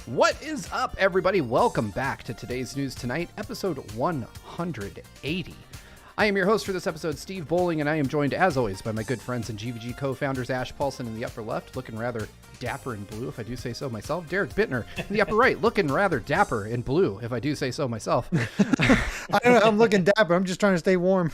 What is up, everybody? Welcome back to Today's News Tonight, episode 180. I am your host for this episode, Steve Bowling, and I am joined, as always, by my good friends and GVG co-founders, Ash Paulson in the upper left, looking rather dapper and blue, if I do say so myself. Derek Bittner in the upper right, looking rather dapper and blue, if I do say so myself. I don't know, I'm looking dapper. I'm just trying to stay warm.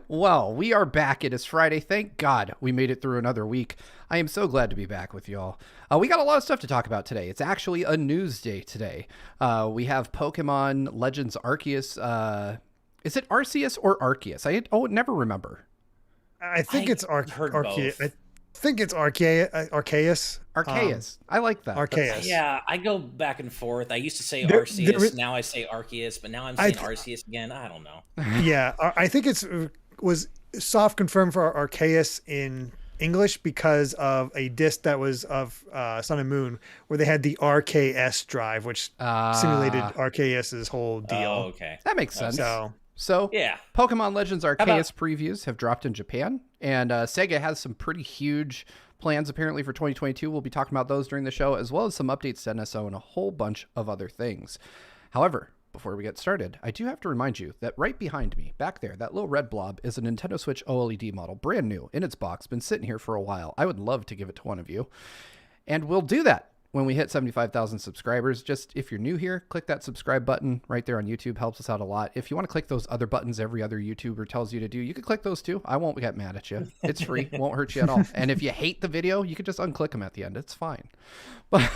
Well, we are back. It is Friday. Thank God we made it through another week. I am so glad to be back with y'all. We got a lot of stuff to talk about today. It's actually a news day today. We have Pokemon Legends Arceus. Is it Arceus or Arceus? I never remember. I think it's Arceus. I think it's Arceus. Arceus. I like that. Arceus. Yeah, I go back and forth. I used to say Arceus, now I say Arceus, but now I'm saying Arceus again. I don't know. Yeah, I think was soft confirmed for Arceus in English because of a disc that was of Sun and Moon, where they had the RKS drive, which simulated Arceus's whole deal. Oh, okay. That makes sense. So yeah, Pokemon Legends Arceus previews have dropped in Japan, and SEGA has some pretty huge plans apparently for 2022. We'll be talking about those during the show, as well as some updates to NSO and a whole bunch of other things. However, before we get started, I do have to remind you that right behind me, back there, that little red blob is a Nintendo Switch OLED model, brand new in its box, been sitting here for a while. I would love to give it to one of you, and we'll do that when we hit 75,000 subscribers. Just if you're new here, click that subscribe button right there on YouTube. Helps us out a lot. If you want to click those other buttons every other YouTuber tells you to do, you can click those too. I won't get mad at you. It's free. Won't hurt you at all. And if you hate the video, you can just unclick them at the end. It's fine. But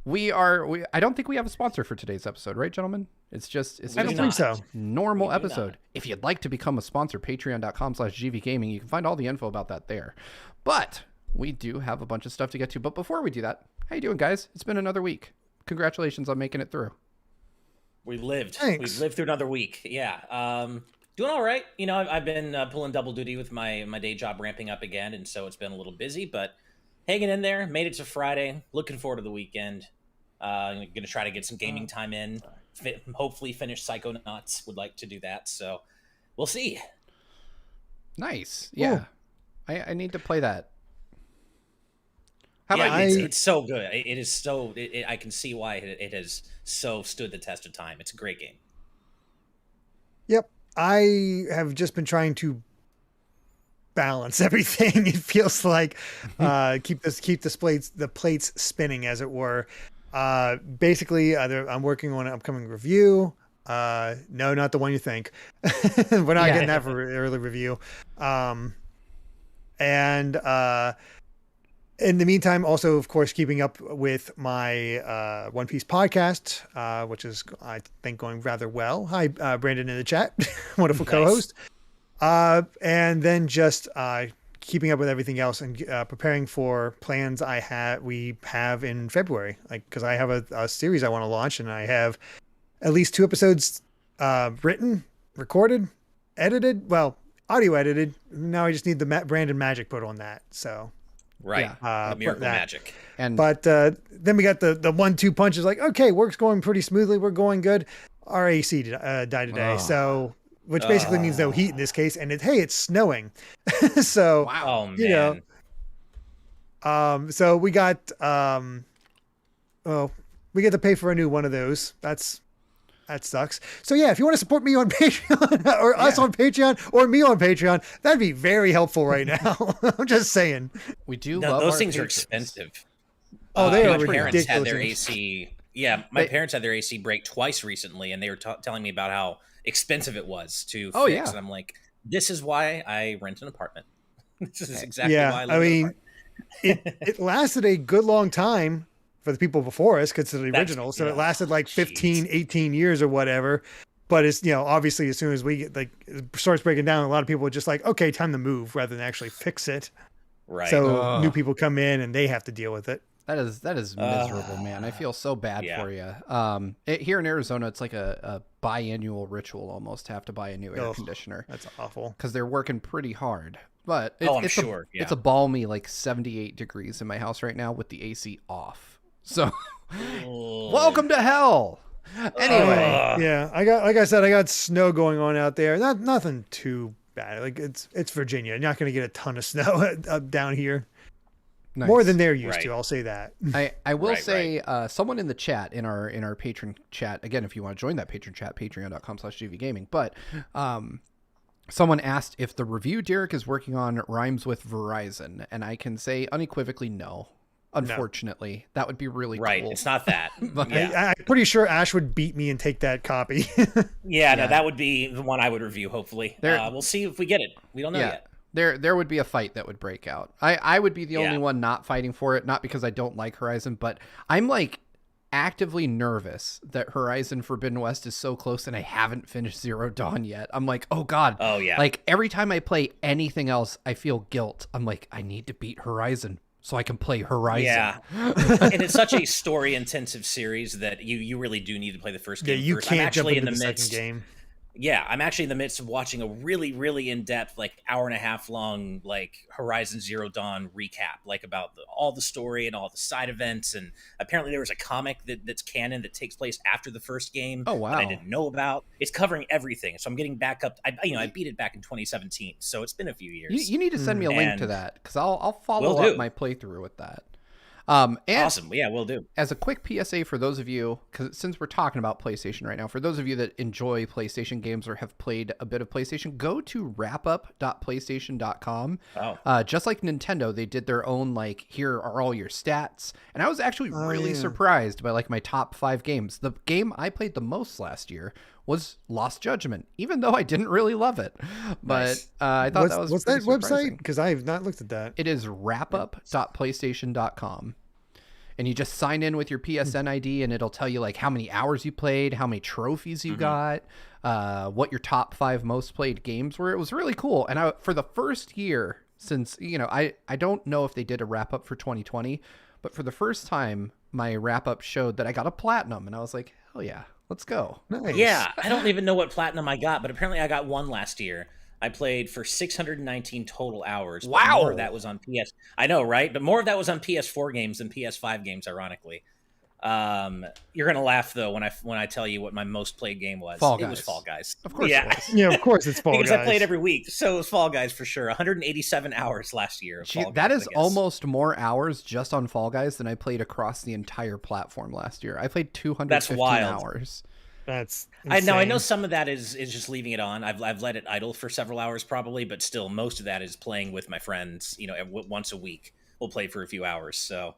I don't think we have a sponsor for today's episode, right, gentlemen? It's I don't think so. Normal episode. If you'd like to become a sponsor, patreon.com/gvgaming. You can find all the info about that there. But we do have a bunch of stuff to get to. But before we do that, how you doing, guys? It's been another week. Congratulations on making it through. We lived. Thanks. We lived through another week. Yeah. Doing all right. You know, I've been pulling double duty with my day job ramping up again, and so it's been a little busy, but hanging in there. Made it to Friday. Looking forward to the weekend. Going to try to get some gaming time in. Hopefully finish Psychonauts. Would like to do that, so we'll see. Nice. Yeah. I need to play that. How about it's so good. It is so. I can see why it has so stood the test of time. It's a great game. Yep, I have just been trying to balance everything. It feels like keep the plates spinning, as it were. Basically, I'm working on an upcoming review. No, not the one you think. We're not getting that for early review. In the meantime, also, of course, keeping up with my One Piece podcast, which is, I think, going rather well. Hi, Brandon in the chat. Wonderful co-host. And then just keeping up with everything else and preparing for plans we have in February. Like, because I have a series I want to launch, and I have at least 2 episodes written, recorded, edited. Well, audio edited. Now I just need the Brandon magic put on that. So. Right. The miracle magic. But then we got the 1-2 punches, like, okay, work's going pretty smoothly. We're going good. Our AC died today. So, which basically means no heat in this case. And it's snowing. So, wow, man. You know, so we got, we get to pay for a new one of those. That sucks. So yeah, if you want to support me on Patreon or us on Patreon or me on Patreon, that'd be very helpful right now. I'm just saying. We do love love those our things are patrons. expensive. Oh, they are my parents ridiculous. had their AC. Yeah, my parents had their AC break twice recently, and they were telling me about how expensive it was to fix. And I'm like, this is why I rent an apartment. This is exactly why I live in an apartment. it lasted a good long time for the people before us, because it's the original. So it lasted like 15, 18 years or whatever. But it's, obviously as soon as we get, it starts breaking down, a lot of people are just like, okay, time to move rather than actually fix it. Right. So new people come in and they have to deal with it. That is miserable, man. I feel so bad for you. Here in Arizona, it's like a biannual ritual almost to have to buy a new air conditioner. That's awful. Because they're working pretty hard. But I'm it's sure. It's a balmy 78 degrees in my house right now with the AC off. So welcome to hell. Anyway. I got snow going on out there. Nothing too bad. Like it's Virginia. You're not going to get a ton of snow down here. Nice. More than they're used Right. to. I'll say that. I will Right, say someone in the chat, in our patron chat, again, if you want to join that patron chat, patreon.com/gvgaming, but someone asked if the review Derek is working on rhymes with Verizon, and I can say unequivocally no. Unfortunately, that would be really Right. cool. It's not that. But- Yeah. I'm pretty sure Ash would beat me and take that copy. Yeah, no, Yeah. that would be the one I would review, hopefully. We'll see if we get it. We don't know yet. There would be a fight that would break out. I would be the only Yeah. one not fighting for it, not because I don't like Horizon, but I'm like actively nervous that Horizon Forbidden West is so close and I haven't finished Zero Dawn yet. I'm like, oh God. Oh, yeah. Like every time I play anything else, I feel guilt. I'm like, I need to beat Horizon so I can play Horizon. Yeah. And it's such a story-intensive series that you really do need to play the first game you first. can't I'm actually jump into in the the midst. second game. Yeah, I'm actually in the midst of watching a really, really in-depth, like hour and a half long, like Horizon Zero Dawn recap, like about all the story and all the side events. And apparently there was a comic that's canon that takes place after the first game. Oh, wow. That I didn't know about. It's covering everything. So I'm getting back up. I beat it back in 2017. So it's been a few years. You need to send me a link to And that because I'll follow will up do. my playthrough with that. And Awesome. Yeah, we'll do. as a quick PSA for those of you, because since we're talking about PlayStation right now, for those of you that enjoy PlayStation games or have played a bit of PlayStation, go to wrapup.playstation.com. Oh. Just like Nintendo, they did their own, like, here are all your stats. And I was actually really surprised by, like, my top 5 games. The game I played the most last year was Lost Judgment, even though I didn't really love it. But Nice. I thought that was What's pretty that surprising. website? Because I have not looked at that. It is wrapup.playstation.com. And you just sign in with your PSN ID and it'll tell you like how many hours you played, how many trophies you got, what your top 5 most played games were. It was really cool. And for the first year since, I don't know if they did a wrap up for 2020, but for the first time, my wrap up showed that I got a platinum and I was like, hell yeah, let's go. Nice. Yeah, I don't even know what platinum I got, but apparently I got one last year. I played for 619 total hours. But Wow. more of that was on PS. I know, right? But more of that was on PS4 games than PS5 games, ironically. You're gonna laugh though when I tell you what my most played game was. Fall It was Guys. Fall Guys. Of course yeah. it was. Yeah, of course it's Fall Because Guys. I played every week, so it was Fall Guys for sure. 187 hours last year. Of Gee, Fall that Guys, is I guess. almost more hours just on Fall Guys than I played across the entire platform last year. I played 215 wild. hours. That's I know insane. some of that is just leaving it on. I've let it idle for several hours probably, but still most of that is playing with my friends. Once a week we'll play for a few hours. So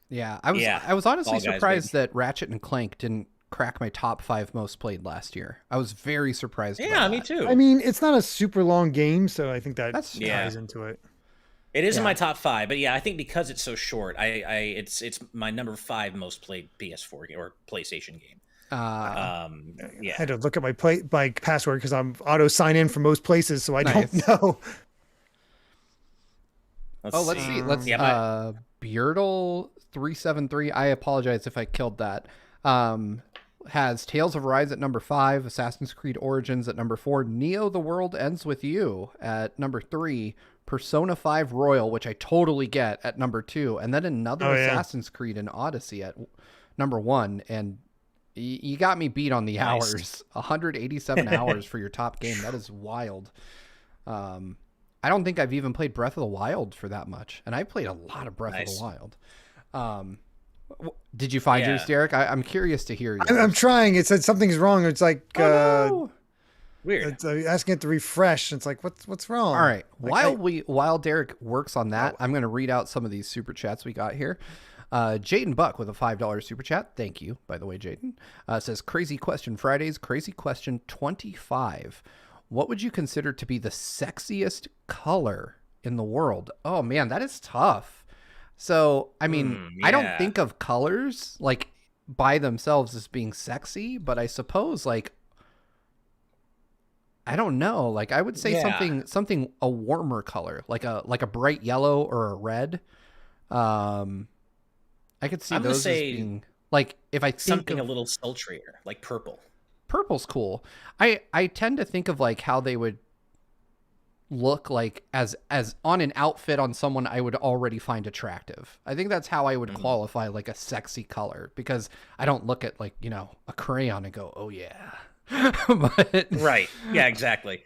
Yeah, I was Fall honestly Guys, surprised that Ratchet and Clank didn't crack my top 5 most played last year. I was very surprised. by yeah, me that. too. I mean, it's not a super long game, so I think that That's- ties Yeah. into it. It is in Yeah. my top 5, but yeah, I think because it's so short, it's my number 5 most played PS4 game or PlayStation game. I Yeah, had to look at my password because I'm auto sign in for most places, so I Nice. don't know. let's see. Let's Yeah, Beardle373. I apologize if I killed that. Has Tales of Rise at number 5, Assassin's Creed Origins at number 4, Neo: The World Ends With You at number 3, Persona 5 Royal, which I totally get, at number 2, and then another Assassin's Creed and Odyssey at number 1. And you got me beat on the Nice. hours. 187 hours for your top game. That is wild. I don't think I've even played Breath of the Wild for that much, and I played a lot of Breath of the Wild. Did you find yours, Derek? I'm curious to hear yours. I'm trying. It said something's wrong. It's like no. weird. it's, asking it to refresh. It's like what's wrong? All right. Like, While Derek works on that, I'm going to read out some of these super chats we got here. Jaden Buck with a $5 super chat. Thank you, by the way, Jaden. Says, crazy question Fridays. Crazy question 25. What would you consider to be the sexiest color in the world? Oh, man, that is tough. So, I mean, I don't yeah. think of colors like by themselves as being sexy, but I suppose like, I don't know. Like I would say something a warmer color, like a bright yellow or a red. I could see I'm gonna those as say being like if I think Something of, a little sultrier, like purple. purple's cool. I tend to think of like how they would look like as on an outfit on someone I would already find attractive. I think that's how I would qualify like a sexy color, because I don't look at like, a crayon and go, oh yeah. But Right. Yeah, exactly.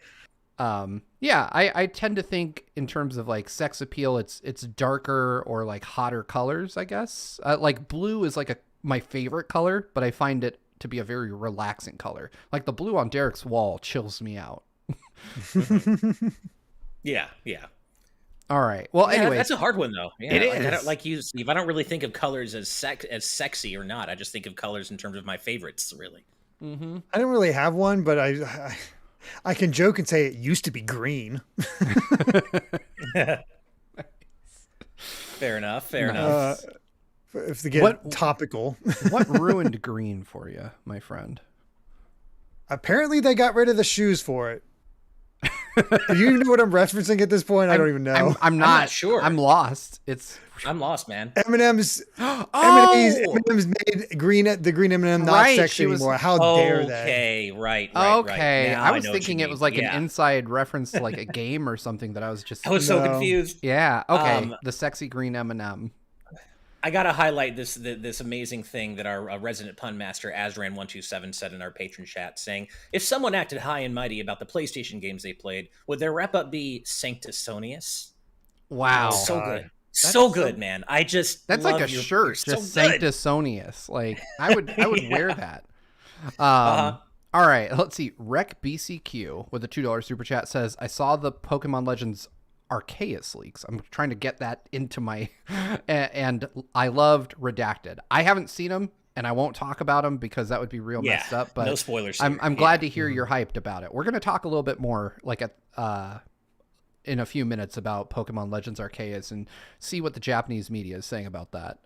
Yeah, I tend to think in terms of like sex appeal, it's darker or like hotter colors, I guess. Like blue is like my favorite color, but I find it to be a very relaxing color. Like the blue on Derek's wall chills me out. Yeah. All right. Well, anyway, that's a hard one though. Yeah, it like, is. like you, Steve. I don't really think of colors as sexy or not. I just think of colors in terms of my favorites, really. Mm-hmm. I don't really have one, but I can joke and say it used to be green. Fair enough. Enough. If to get topical. What ruined green for you, my friend? Apparently they got rid of the shoes for it. Do you know what I'm referencing at this point? I don't even know. I'm not sure. I'm lost. I'm lost, man. M&M's. M&M's made the green M&M not sexy anymore. How dare they? Okay, right. Okay, I was thinking it was like an inside reference to like a game or something that I was just. I was so confused. Yeah. Okay. The sexy green M&M. I gotta highlight this amazing thing that our resident pun master Azran127 said in our patron chat, saying, "If someone acted high and mighty about the PlayStation games they played, would their wrap up be Sanctisonius?" Wow, so good, so good, man. That's like a shirt, just Sanctisonius. Like I would wear that. All right, let's see. Rec BCQ with a $2 super chat says, "I saw the Pokemon Legends Arceus leaks." I'm trying to get that into my and I loved Redacted. I haven't seen them and I won't talk about them because that would be real messed up, but no spoilers. I'm glad to hear you're hyped about it. We're going to talk a little bit more like in a few minutes about Pokemon Legends Arceus and see what the Japanese media is saying about that.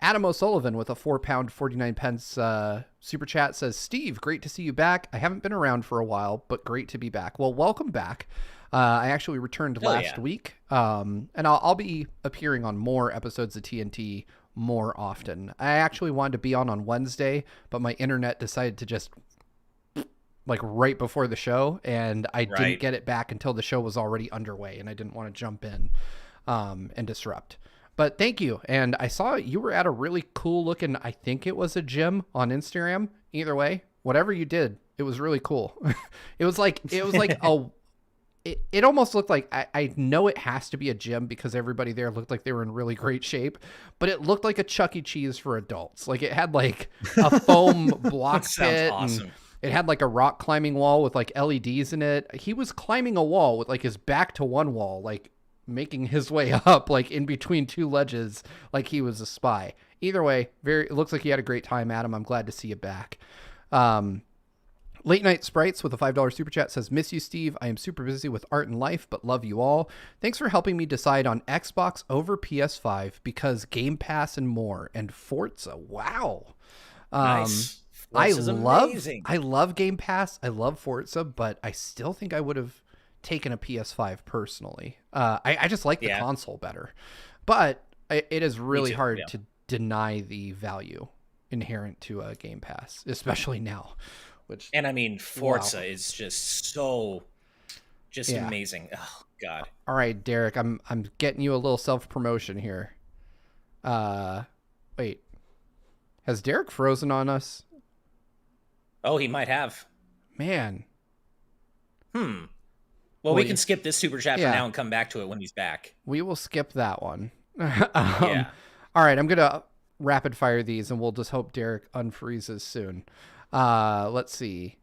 Adam O'Sullivan with a £4.49 super chat says, "Steve, great to see you back. I haven't been around for a while, but great to be back." Well, welcome back. I actually returned last week, and I'll be appearing on more episodes of TNT more often. I actually wanted to be on Wednesday, but my internet decided to just like right before the show, and I didn't get it back until the show was already underway, and I didn't want to jump in and disrupt. But thank you, and I saw you were at a really cool looking, I think it was a gym on Instagram. Either way, whatever you did, it was really cool. It was like a It almost looked like, I know it has to be a gym because everybody there looked like they were in really great shape, but it looked like a Chuck E. Cheese for adults. Like it had like a foam block pit. Awesome. And it had like a rock climbing wall with like LEDs in it. He was climbing a wall with like his back to one wall, like making his way up like in between two ledges like he was a spy. Either way, it looks like he had a great time, Adam. I'm glad to see you back. Late Night Sprites with a $5 super chat says, "Miss you, Steve. I am super busy with art and life, but love you all. Thanks for helping me decide on Xbox over PS5 because Game Pass and more, and Forza." Wow. Nice. I love Game Pass. I love Forza, but I still think I would have taken a PS5 personally. I just like the console better, but it is really hard to deny the value inherent to a Game Pass, especially now. And I mean, Forza is just so amazing. Oh God. All right, Derek, I'm getting you a little self-promotion here. Wait. Has Derek frozen on us? Oh, he might have. Man. Well, we can skip this super chat for now and come back to it when he's back. We will skip that one. All right, I'm going to rapid fire these and we'll just hope Derek unfreezes soon. Let's see.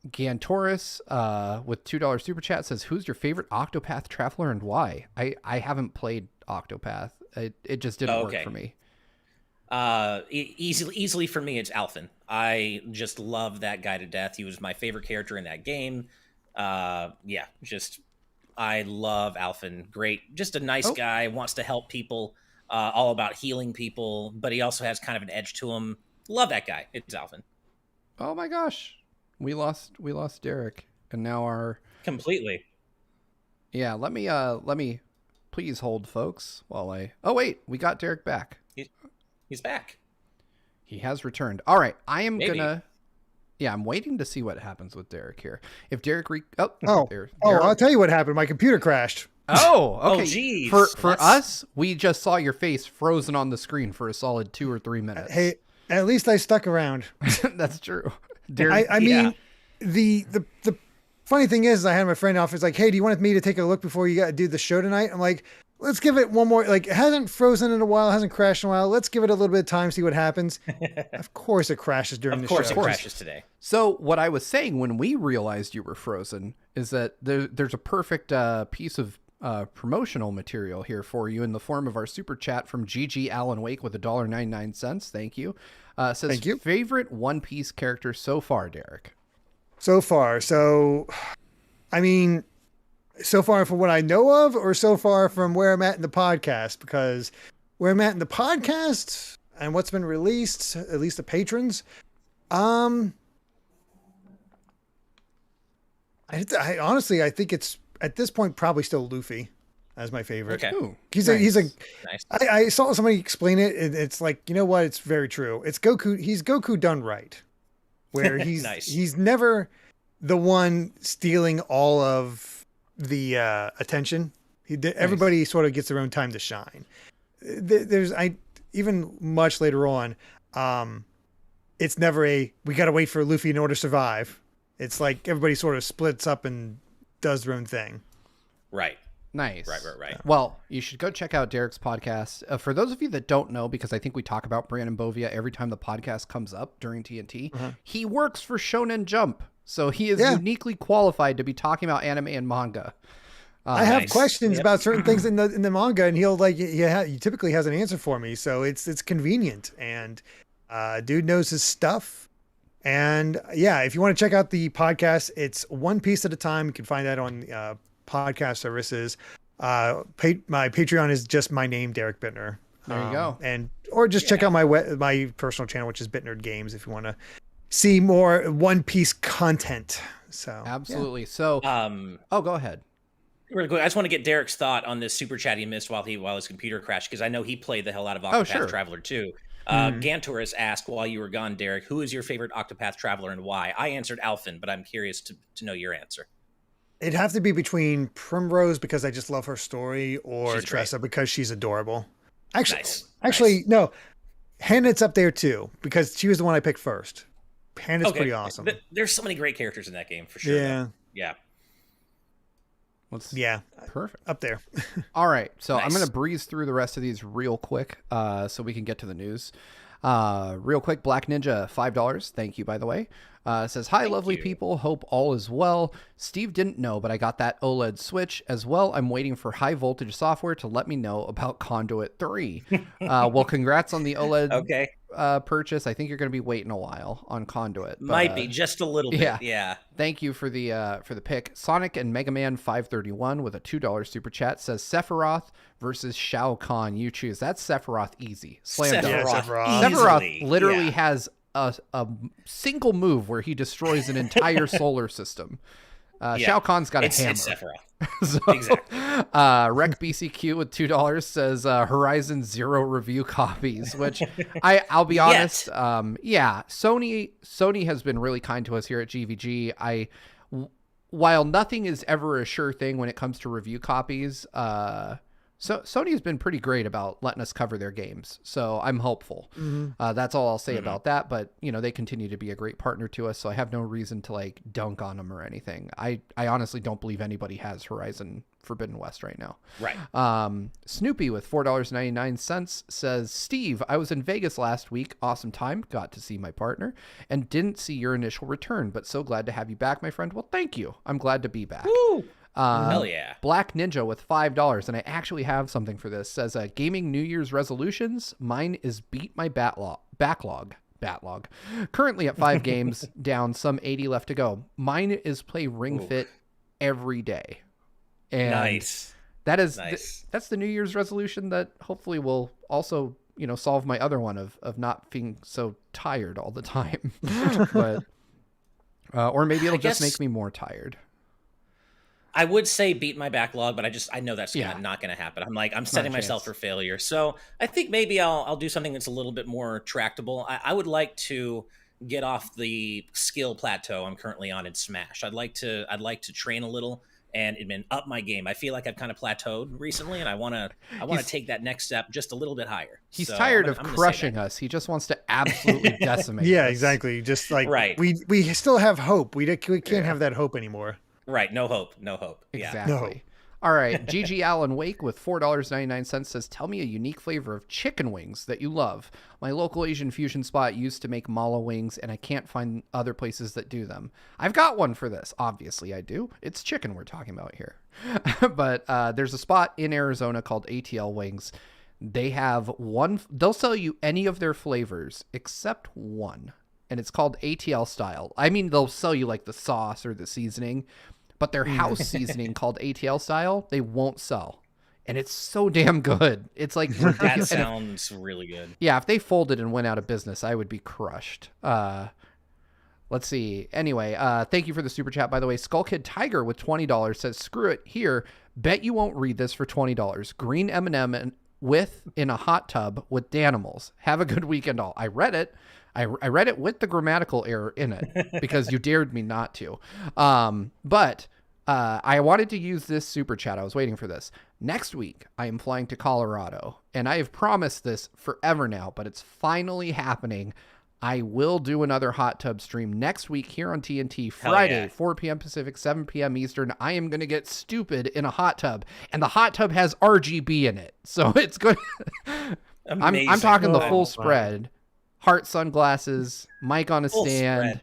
Gantoris with $2 super chat says, "Who's your favorite Octopath Traveler and why?" I haven't played Octopath. It just didn't work for me. Easily for me, it's Alphen. I just love that guy to death. He was my favorite character in that game. I love Alphen. Great, just a nice guy, wants to help people, all about healing people, but he also has kind of an edge to him. Love that guy. It's Alphen. Oh my gosh, we lost Derek, and now our completely. Yeah, let me please hold, folks, while I. Oh wait, we got Derek back. He's back. He has returned. All right, I am gonna. Yeah, I'm waiting to see what happens with Derek here. If Derek I'll tell you what happened. My computer crashed. Oh, okay. Oh, geez. For us, we just saw your face frozen on the screen for a solid 2 or 3 minutes. Hey, at least I stuck around. That's true. I mean, the funny thing is, I had my friend off. It's like, hey, do you want me to take a look before you got to do the show tonight? I'm like, let's give it one more. Like, it hasn't frozen in a while, hasn't crashed in a while. Let's give it a little bit of time, see what happens. Of course, it crashes during the show. Of course, it crashes today. So what I was saying when we realized you were frozen is that there's a perfect piece of promotional material here for you in the form of our super chat from GG Alan Wake with $1.99. Thank you. Says, Thank you. Favorite One Piece character so far, Derek? So far. So, I mean, so far from what I know of, or so far from where I'm at in the podcast? Because where I'm at in the podcast and what's been released, at least the patrons, I honestly, I think it's at this point probably still Luffy as my favorite. Okay. Ooh, He's nice. Nice. I saw somebody explain it. It's like, you know what? It's very true. It's Goku. He's Goku done right, where he's Nice. he's never the one stealing all of the attention. Everybody sort of gets their own time to shine. There's even much later on. It's never we got to wait for Luffy in order to survive. It's like everybody sort of splits up and does their own thing. Right. Nice. Right. Well, you should go check out Derek's podcast. For those of you that don't know, because I think we talk about Brandon Bovia every time the podcast comes up during TNT, he works for Shonen Jump. So he is uniquely qualified to be talking about anime and manga. I have questions about certain things in the manga, and he'll he typically has an answer for me. So it's convenient, and dude knows his stuff. And yeah, if you want to check out the podcast, it's One Piece at a time. You can find that on podcast services. My Patreon is just my name, Derek Bittner. There you go. Or just check out my personal channel, which is Bittnerd Games, if you want to see more One Piece content. So absolutely. So go ahead. Really quick, I just want to get Derek's thought on this super chat he missed while his computer crashed, because I know he played the hell out of Octopath Traveler too. Gantoris asked while you were gone, Derek, who is your favorite Octopath Traveler and why? I answered Alphen, but I'm curious to know your answer. It'd have to be between Primrose, because I just love her story, or Tressa because she's adorable. Actually, no. Hannah's up there too, because she was the one I picked first. Hannah's pretty awesome. There's so many great characters in that game for sure. Yeah. Perfect. Up there. All right. So Nice. I'm going to breeze through the rest of these real quick so we can get to the news. Real quick, Black Ninja, $5. Thank you, by the way. Says, hi, lovely people. Hope all is well. Steve didn't know, but I got that OLED Switch as well. I'm waiting for High Voltage Software to let me know about Conduit 3. Well, congrats on the OLED purchase. I think you're going to be waiting a while on Conduit. But, might be just a little bit. Yeah. Thank you for the pick. Sonic and Mega Man 531 with a $2 super chat says Sephiroth versus Shao Kahn. You choose. That's Sephiroth easy. Slam dunk. Sephiroth literally has a single move where he destroys an entire solar system. Shao Kahn's got a hammer. It's Sephiroth. So, exactly. Rec BCQ with $2 says Horizon 0 review copies, which I'll be honest. Sony has been really kind to us here at GVG. While nothing is ever a sure thing when it comes to review copies, so Sony has been pretty great about letting us cover their games. So I'm hopeful. That's all I'll say about that. But, they continue to be a great partner to us. So I have no reason to dunk on them or anything. I honestly don't believe anybody has Horizon Forbidden West right now. Right. Snoopy with $4.99 says, Steve, I was in Vegas last week. Awesome time. Got to see my partner and didn't see your initial return, but so glad to have you back, my friend. Well, thank you. I'm glad to be back. Woo! Hell yeah. Black Ninja with $5, and I actually have something for this. Says, gaming New Year's resolutions. Mine is beat my backlog. Currently at 5 games down, some 80 left to go. Mine is play Ring Fit every day. And nice. That is that's the New Year's resolution that hopefully will also, solve my other one of not being so tired all the time. But or maybe it'll just make me more tired. I would say beat my backlog, but I know that's not going to happen. I'm setting myself for failure. So I think maybe I'll do something that's a little bit more tractable. I would like to get off the skill plateau I'm currently on in Smash. I'd like to train a little and up my game. I feel like I've kind of plateaued recently, and I want to take that next step just a little bit higher. He's tired of crushing us. He just wants to absolutely decimate. Yeah, us. exactly. Just we still have hope. We can't have that hope anymore. Right. No hope. No hope. Exactly. No. All right. GG Allen Wake with $4.99 says, tell me a unique flavor of chicken wings that you love. My local Asian fusion spot used to make mala wings, and I can't find other places that do them. I've got one for this. Obviously, I do. It's chicken we're talking about here. But there's a spot in Arizona called ATL Wings. They have one. They'll sell you any of their flavors except one. And it's called ATL style. I mean, they'll sell you like the sauce or the seasoning, but their house seasoning called ATL style, they won't sell. And it's so damn good. It's like that sounds really good. Yeah, if they folded and went out of business, I would be crushed. Let's see. Anyway, thank you for the super chat, by the way. Skull Kid Tiger with $20 says, screw it, here. Bet you won't read this for $20. Green M&M and in a hot tub with Danimals. Have a good weekend all. I read it. I read it with the grammatical error in it because you dared me not to. But I wanted to use this super chat. I was waiting for this. Next week, I am flying to Colorado, and I have promised this forever now, but it's finally happening. I will do another hot tub stream next week here on TNT, Friday, 4 p.m. Pacific, 7 p.m. Eastern. I am going to get stupid in a hot tub, and the hot tub has RGB in it. So it's good. I'm talking the full spread. Heart sunglasses, mic on a stand,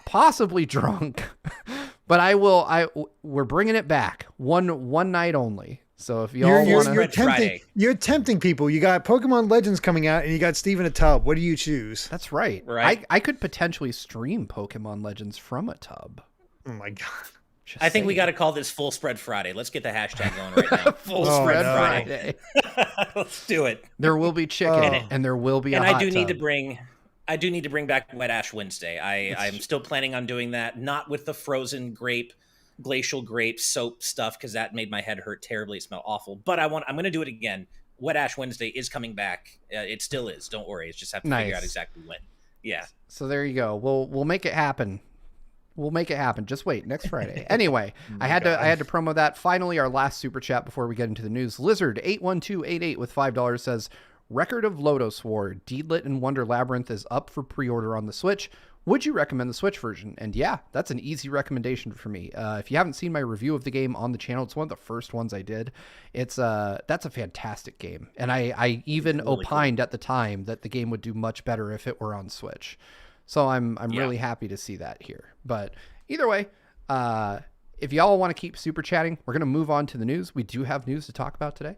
possibly drunk, but we're bringing it back one night only. So if y'all want to, you're tempting people. You got Pokemon Legends coming out, and you got Steve in a tub. What do you choose? That's right. I could potentially stream Pokemon Legends from a tub. Oh my god. I think we got to call this Full Spread Friday. Let's get the hashtag going right now. Full Spread Friday. Let's do it. There will be chicken, and there will be a hot tub. I do need to bring back Wet Ash Wednesday. I'm still planning on doing that, not with the frozen glacial grape soap stuff, because that made my head hurt terribly. It smelled awful. But I'm going to do it again. Wet Ash Wednesday is coming back. It still is. Don't worry. It's just have to figure out exactly when. Yeah. So there you go. We'll make it happen. We'll make it happen. Just wait, next Friday. Anyway, I had to promo that. Finally, our last super chat before we get into the news. Lizard81288 with $5 says, Record of Lodos War, Deedlit and Wonder Labyrinth is up for pre-order on the Switch. Would you recommend the Switch version? And yeah, that's an easy recommendation for me. If you haven't seen my review of the game on the channel, it's one of the first ones I did. That's a fantastic game. And I even really opined at the time that the game would do much better if it were on Switch. So I'm really happy to see that here. But either way, if y'all want to keep super chatting, we're going to move on to the news. We do have news to talk about today.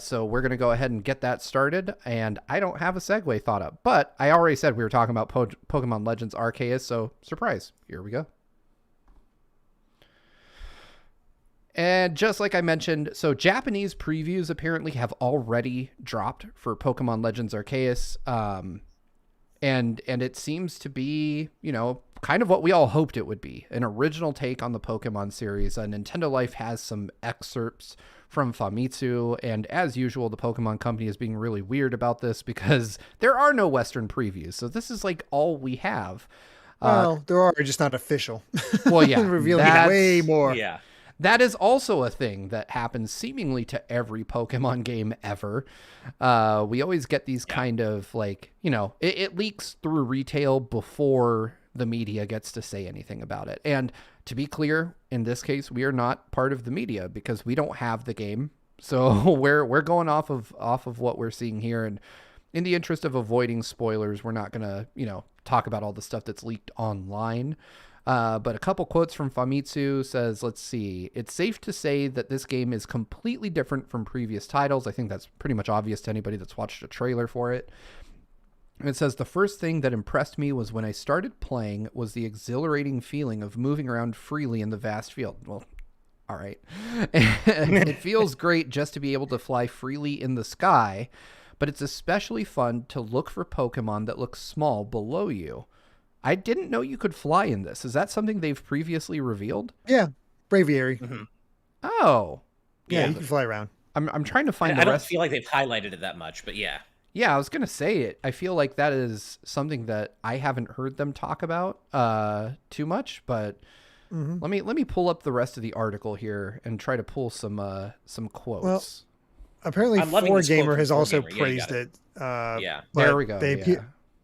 So we're going to go ahead and get that started. And I don't have a segue thought up, but I already said we were talking about Pokemon Legends Arceus. So surprise, here we go. And just like I mentioned, so Japanese previews apparently have already dropped for Pokemon Legends Arceus. And it seems to be, kind of what we all hoped it would be, an original take on the Pokemon series. Nintendo Life has some excerpts from Famitsu, and as usual, the Pokemon Company is being really weird about this because there are no Western previews. So this is like all we have. Well, there are, just not official. Well, yeah. Revealing way more. Yeah. That is also a thing that happens seemingly to every Pokemon game ever. We always get these kind of it leaks through retail before the media gets to say anything about it. And to be clear, in this case, we are not part of the media because we don't have the game. So we're going off of what we're seeing here. And in the interest of avoiding spoilers, we're not going to, talk about all the stuff that's leaked online. But a couple quotes from Famitsu says, let's see, it's safe to say that this game is completely different from previous titles. I think that's pretty much obvious to anybody that's watched a trailer for it. It says, the first thing that impressed me was when I started playing was the exhilarating feeling of moving around freely in the vast field. Well, all right. It feels great just to be able to fly freely in the sky, but it's especially fun to look for Pokemon that look small below you. I didn't know you could fly in this. Is that something they've previously revealed? Yeah, Braviary. Mm-hmm. Oh, yeah, you can fly around. I'm trying to find. I don't feel like they've highlighted it that much, but yeah. Yeah, I was gonna say it. I feel like that is something that I haven't heard them talk about too much. But let me pull up the rest of the article here and try to pull some quotes. Well, apparently, 4Gamer has also praised it. Yeah, there we go.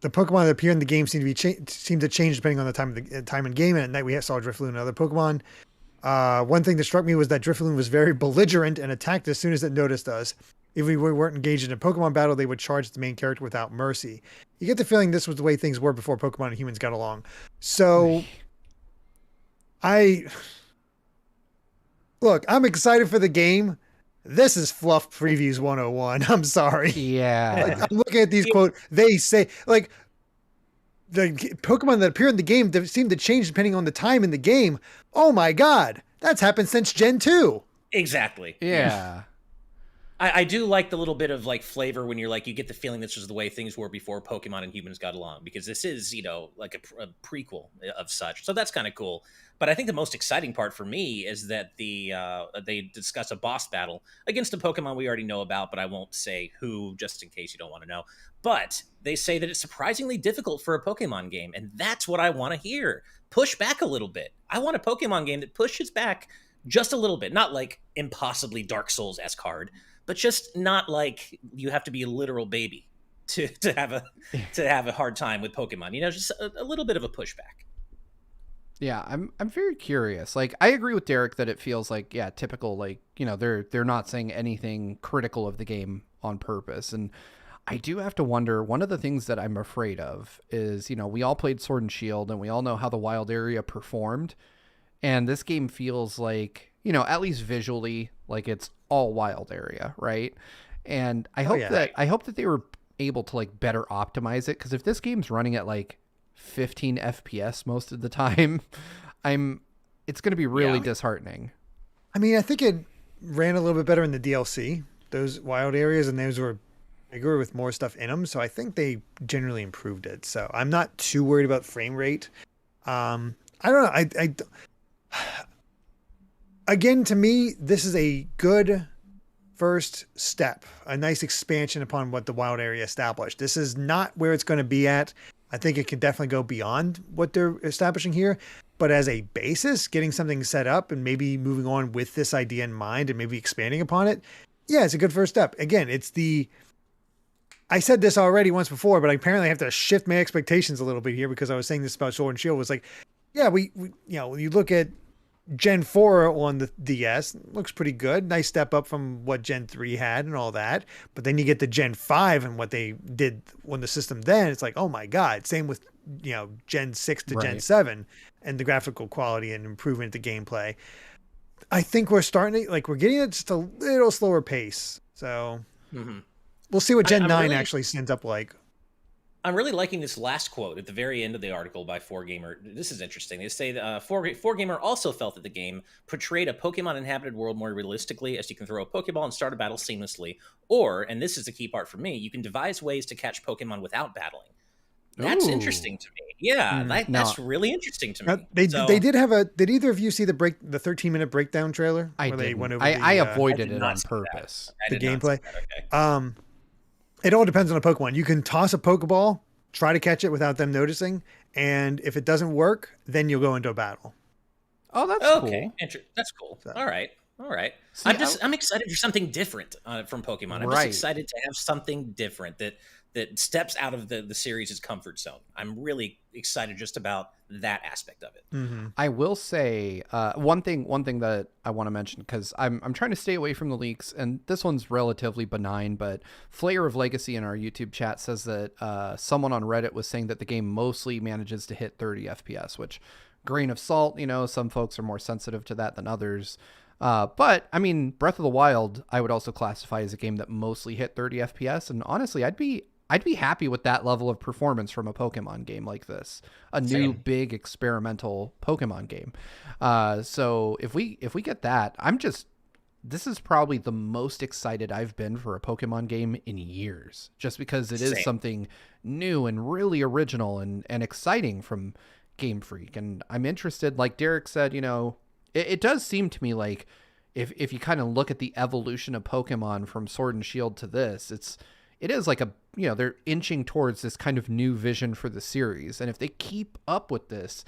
the Pokemon that appear in the game seem to change depending on the time in game. And at night we saw Drifloon and other Pokemon. One thing that struck me was that Drifloon was very belligerent and attacked as soon as it noticed us. If we weren't engaged in a Pokemon battle, they would charge the main character without mercy. You get the feeling this was the way things were before Pokemon and humans got along. So, look, I'm excited for the game. This is fluff previews 101. I'm sorry. Yeah. I'm looking at these quote. They say like the Pokemon that appear in the game that seem to change depending on the time in the game. Oh my God, that's happened since Gen 2. Exactly. Yeah. I do like the little bit of like flavor when you're like, you get the feeling this was the way things were before Pokemon and humans got along, because this is, like a prequel of such. So that's kind of cool. But I think the most exciting part for me is that they discuss a boss battle against a Pokemon we already know about, but I won't say who just in case you don't want to know. But they say that it's surprisingly difficult for a Pokemon game. And that's what I want to hear. Push back a little bit. I want a Pokemon game that pushes back just a little bit. Not like impossibly Dark Souls-esque hard, but just not like you have to be a literal baby to have a hard time with Pokemon. Just a little bit of a pushback. Yeah, I'm very curious. Like, I agree with Derek that it feels like, yeah, typical, like, they're not saying anything critical of the game on purpose. And I do have to wonder, one of the things that I'm afraid of is, we all played Sword and Shield and we all know how the wild area performed. And this game feels like, at least visually, like it's all wild area, right? And I hope that they were able to like better optimize it, because if this game's running at like 15 FPS most of the time, it's going to be really disheartening. I mean, I think it ran a little bit better in the DLC, those wild areas, and those were bigger with more stuff in them. So I think they generally improved it. So I'm not too worried about frame rate. I don't know. Again, to me, this is a good first step, a nice expansion upon what the wild area established. This is not where it's going to be at. I think it can definitely go beyond what they're establishing here. But as a basis, getting something set up and maybe moving on with this idea in mind and maybe expanding upon it, yeah, it's a good first step. Again, I said this already once before, but I apparently have to shift my expectations a little bit here, because I was saying this about Sword and Shield was like, yeah, we you look at Gen 4 on the DS, looks pretty good. Nice step up from what Gen 3 had and all that. But then you get to Gen 5 and what they did on the system then, it's like, oh my God. Same with, Gen 6 to Gen 7 and the graphical quality and improvement of the gameplay. I think we're getting it just a little slower pace. So we'll see what Gen 9 actually ends up like. I'm really liking this last quote at the very end of the article by 4Gamer. This is interesting. They say that 4Gamer also felt that the game portrayed a Pokemon-inhabited world more realistically, as you can throw a Pokeball and start a battle seamlessly. Or, and this is the key part for me, you can devise ways to catch Pokemon without battling. That's interesting to me. Yeah, that's really interesting to me. They did have did either of you see the 13-minute breakdown trailer? I avoided it on purpose. The gameplay. Okay. It all depends on a Pokemon. You can toss a Pokeball, try to catch it without them noticing, and if it doesn't work, then you'll go into a battle. Oh, that's cool. That's cool. So. All right. See, I'm excited for something different from Pokemon. I'm just excited to have something different that steps out of the series' comfort zone. I'm really excited just about that aspect of it. Mm-hmm. I will say one thing that I want to mention, because I'm trying to stay away from the leaks, and this one's relatively benign, but Flayer of Legacy in our YouTube chat says that someone on Reddit was saying that the game mostly manages to hit 30 FPS, which, grain of salt, some folks are more sensitive to that than others. But I mean, Breath of the Wild, I would also classify as a game that mostly hit 30 FPS. And honestly, I'd be happy with that level of performance from a Pokemon game like this, new big experimental Pokemon game. So if we get that, this is probably the most excited I've been for a Pokemon game in years, just because it is something new and really original and exciting from Game Freak. And I'm interested, like Derek said, it does seem to me like if you kind of look at the evolution of Pokemon from Sword and Shield to this, it is like they're inching towards this kind of new vision for the series. And if they keep up with this,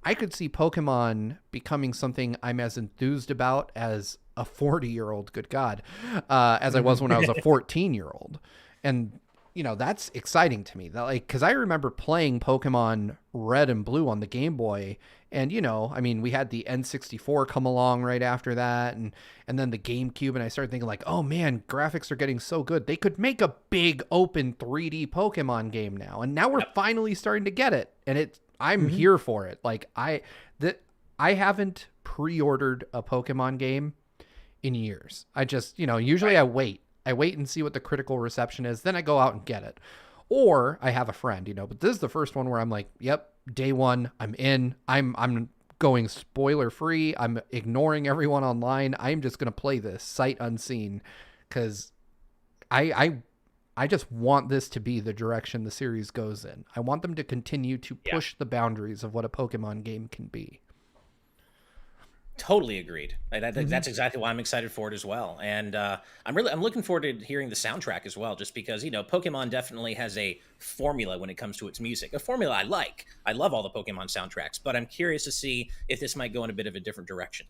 I could see Pokemon becoming something I'm as enthused about as a 40-year-old, good God, as I was when I was a 14-year-old. And that's exciting to me. That, like, because I remember playing Pokemon Red and Blue on the Game Boy, and we had the N64 come along right after that, and then the GameCube, and I started thinking like, oh man, graphics are getting so good. They could make a big open 3D Pokemon game now, and now we're finally starting to get it, and I'm here for it. Like I haven't pre-ordered a Pokemon game in years. I just, usually I wait and see what the critical reception is. Then I go out and get it. Or I have a friend, but this is the first one where I'm like, yep, day one, I'm in. I'm going spoiler free. I'm ignoring everyone online. I'm just going to play this sight unseen because I just want this to be the direction the series goes in. I want them to continue to push the boundaries of what a Pokemon game can be. Totally agreed. That's exactly why I'm excited for it as well. And I'm looking forward to hearing the soundtrack as well, just because, Pokemon definitely has a formula when it comes to its music, a formula I like. I love all the Pokemon soundtracks, but I'm curious to see if this might go in a bit of a different direction.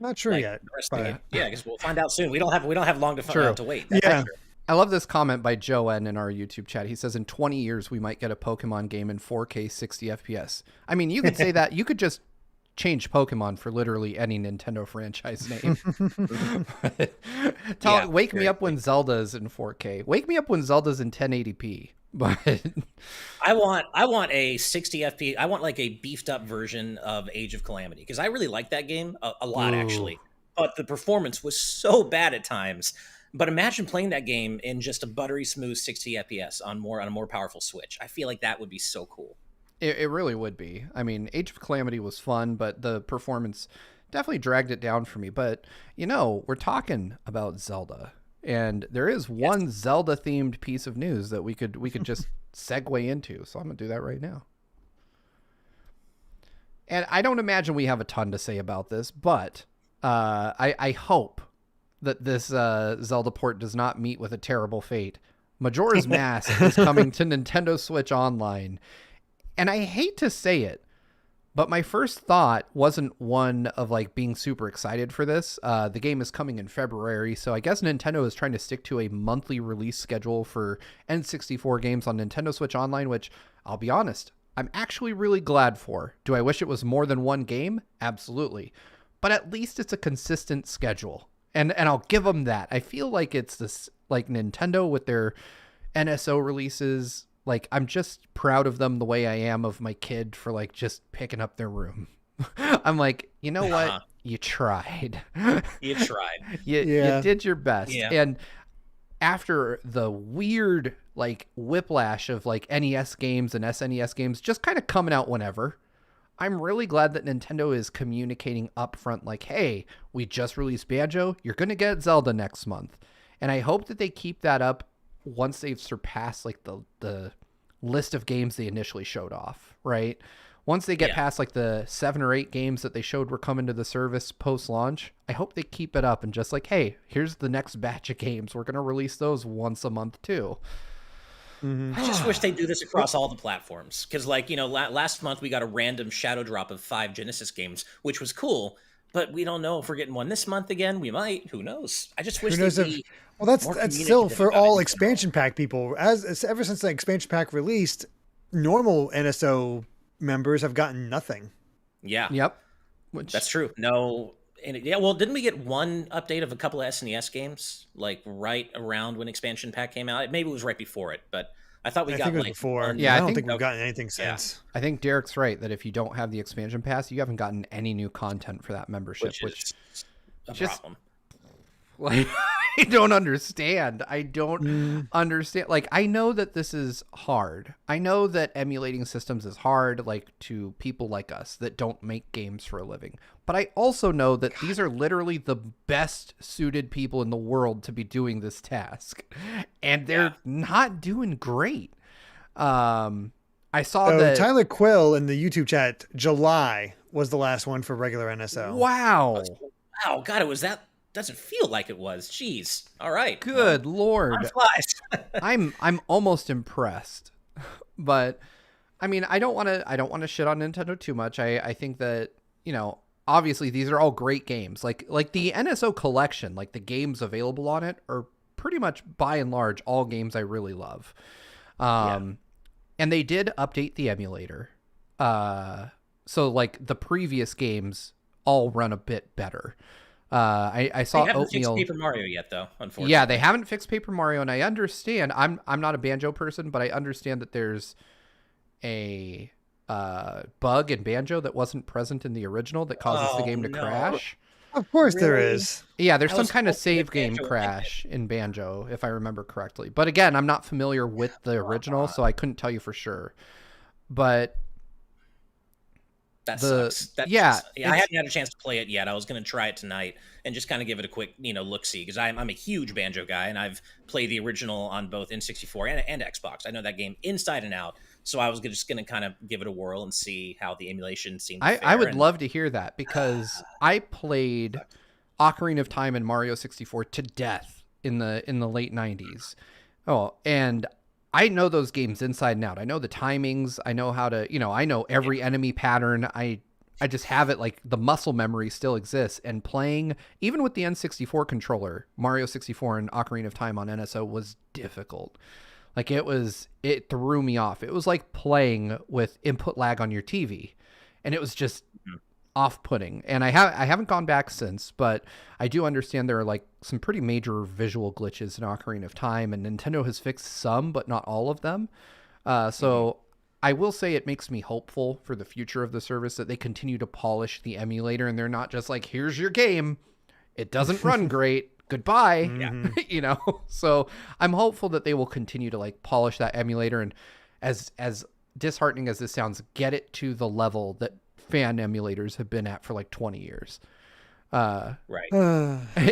Not sure yet. Yeah, because we'll find out soon. We don't have long to wait. I love this comment by Joe N in our YouTube chat. He says, in 20 years, we might get a Pokemon game in 4K 60 FPS. I mean, you could say that. You could just change Pokemon for literally any Nintendo franchise name. Wake me up when Zelda's in 4K. Wake me up when Zelda's in 1080p. But I want a 60 FPS. I want like a beefed up version of Age of Calamity, because I really like that game a lot actually. But the performance was so bad at times. But imagine playing that game in just a buttery smooth 60 FPS on a more powerful Switch. I feel like that would be so cool. It really would be. I mean, Age of Calamity was fun, but the performance definitely dragged it down for me. But, we're talking about Zelda, and there is one Zelda-themed piece of news that we could just segue into. So I'm going to do that right now. And I don't imagine we have a ton to say about this, but I hope that this Zelda port does not meet with a terrible fate. Majora's Mask is coming to Nintendo Switch Online. And I hate to say it, but my first thought wasn't one of like being super excited for this. The game is coming in February, so I guess Nintendo is trying to stick to a monthly release schedule for N64 games on Nintendo Switch Online, which I'll be honest, I'm actually really glad for. Do I wish it was more than one game? Absolutely. But at least it's a consistent schedule. And I'll give them that. I feel like it's this, like Nintendo with their NSO releases. Like, I'm just proud of them the way I am of my kid for, like, just picking up their room. I'm like, you know what? You tried. You tried. You did your best. Yeah. And after the weird, like, whiplash of, like, NES games and SNES games just kind of coming out whenever, I'm really glad that Nintendo is communicating upfront, like, hey, we just released Banjo. You're going to get Zelda next month. And I hope that they keep that up once they've surpassed like the list of games they initially showed off, right? Once they get past like the 7 or 8 games that they showed were coming to the service post-launch, I hope they keep it up and just like, hey, here's the next batch of games. We're going to release those once a month too. I just wish they'd do this across all the platforms. Because like, last month we got a random shadow drop of 5 Genesis games, which was cool. But we don't know if we're getting one this month again. We might. Who knows? I just wish they'd be. Well, that's still for all expansion pack people. Ever since the expansion pack released, normal NSO members have gotten nothing. Yeah. Yep. That's true. No. Well, didn't we get one update of a couple of SNES games like right around when expansion pack came out? Maybe it was right before it, but I thought we got like before. Yeah, I don't think we've gotten anything since. I think Derek's right that if you don't have the expansion pass, you haven't gotten any new content for that membership, which is a problem. Like, I don't understand. Understand. Like, I know that this is hard. I know that emulating systems is hard, like, to people like us that don't make games for a living. But I also know that these are literally the best suited people in the world to be doing this task. And they're not doing great. I saw that Tyler Quill in the YouTube chat, July was the last one for regular NSO. Wow. God, it was that. Doesn't feel like it was. Jeez. All right. Good Lord. I'm almost impressed. But I mean, I don't want to shit on Nintendo too much. I think that, obviously these are all great games. Like the NSO collection, like the games available on it are pretty much by and large all games I really love. And they did update the emulator. So like the previous games all run a bit better. I saw they haven't Oatmeal. fixed Paper Mario yet, though. Unfortunately, Yeah, they haven't fixed Paper Mario, and I understand. I'm not a Banjo person, but I understand that there's a bug in Banjo that wasn't present in the original that causes the game to crash. Of course there is. Yeah, there's some kind of save game crash in Banjo, if I remember correctly. But again, I'm not familiar with the original, so I couldn't tell you for sure. But that sucks. I haven't had a chance to play it yet. I was going to try it tonight and just kind of give it a quick, look-see, because I'm a huge Banjo guy, and I've played the original on both N64 and Xbox. I know that game inside and out, so I was just going to kind of give it a whirl and see how the emulation seemed to fare. I would love to hear that, because I played Ocarina of Time and Mario 64 to death in the late 90s. Oh, and I know those games inside and out. I know the timings. I know how to, I know every enemy pattern. I just have it, like the muscle memory still exists. And playing, even with the N64 controller, Mario 64 and Ocarina of Time on NSO was difficult. Like it threw me off. It was like playing with input lag on your TV. And it was just off-putting. And I haven't gone back since, but I do understand there are like some pretty major visual glitches in Ocarina of Time, and Nintendo has fixed some, but not all of them. So I will say it makes me hopeful for the future of the service, that they continue to polish the emulator, and they're not just like, here's your game, it doesn't run great, goodbye. So I'm hopeful that they will continue to like polish that emulator, and as disheartening as this sounds, get it to the level that fan emulators have been at for like 20 years. Right.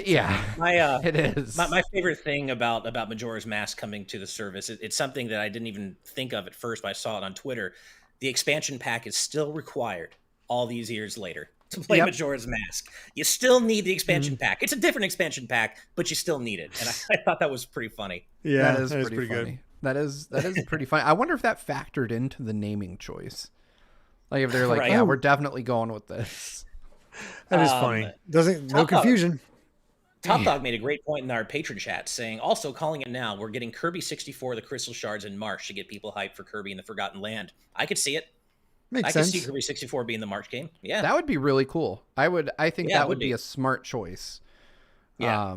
Yeah, it is. My favorite thing about Majora's Mask coming to the service, it's something that I didn't even think of at first, but I saw it on Twitter. The expansion pack is still required all these years later to play Majora's Mask. You still need the expansion pack. It's a different expansion pack, but you still need it. And I thought that was pretty funny. Yeah, that is pretty funny. That is pretty funny. I wonder if that factored into the naming choice. Like if they're like, we're definitely going with this. That is funny. No confusion. Top Dog made a great point in our patron chat, saying, also calling it now, we're getting Kirby 64, the Crystal Shards in March to get people hyped for Kirby in the Forgotten Land. I could see it. Makes sense. I could see Kirby 64 being the March game. Yeah. That would be really cool. I think that would be a smart choice. Yeah.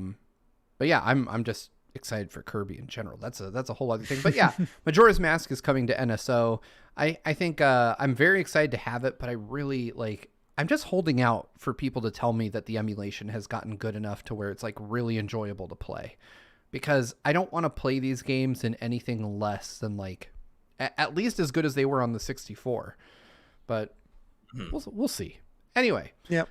But yeah, I'm just excited for Kirby in general. That's a whole other thing. But yeah, Majora's Mask is coming to NSO. I think I'm very excited to have it, but I really I'm just holding out for people to tell me that the emulation has gotten good enough to where it's like really enjoyable to play, because I don't want to play these games in anything less than like at least as good as they were on the 64. But we'll see. Anyway. Yep.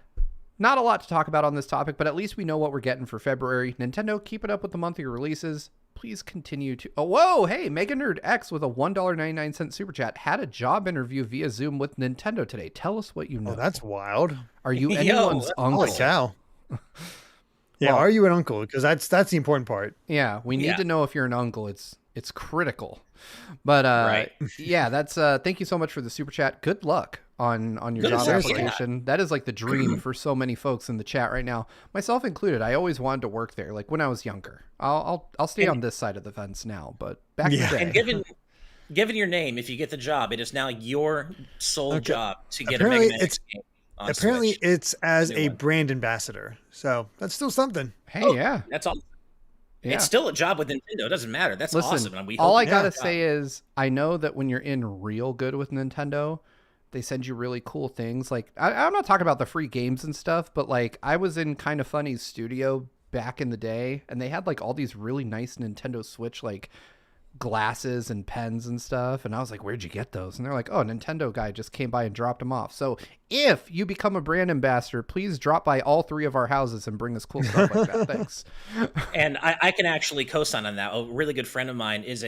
Not a lot to talk about on this topic, but at least we know what we're getting for February. Nintendo, keep it up with the monthly releases. Please continue to... Oh, whoa! Hey, Mega Nerd X with a $1.99 super chat had a job interview via Zoom with Nintendo today. Tell us what you know. Oh, that's wild. Are you anyone's uncle? Holy cow. Yeah, are you an uncle? Because that's the important part. Yeah, we need to know if you're an uncle. It's critical. But right. Yeah, that's thank you so much for the super chat. Good luck on your job application. That is like the dream for so many folks in the chat right now, myself included. I always wanted to work there, like when I was younger. I'll stay on this side of the fence now, but back in the day. And given your name, if you get the job, it is now your sole job to get apparently a Mega Man game. Apparently, Switch. it's as a brand ambassador, so that's still something. Hey, yeah, that's awesome. Yeah. It's still a job with Nintendo. It doesn't matter. That's awesome. And all I gotta say is, I know that when you're in real good with Nintendo, they send you really cool things. Like I'm not talking about the free games and stuff, but like I was in Kind of Funny's studio back in the day, and they had like all these really nice Nintendo Switch like glasses and pens and stuff, and I was like, where'd you get those? And they're like, oh, Nintendo guy just came by and dropped them off. So if you become a brand ambassador, please drop by all 3 of our houses and bring us cool stuff like that. Thanks. And I can actually co-sign on that. A really good friend of mine is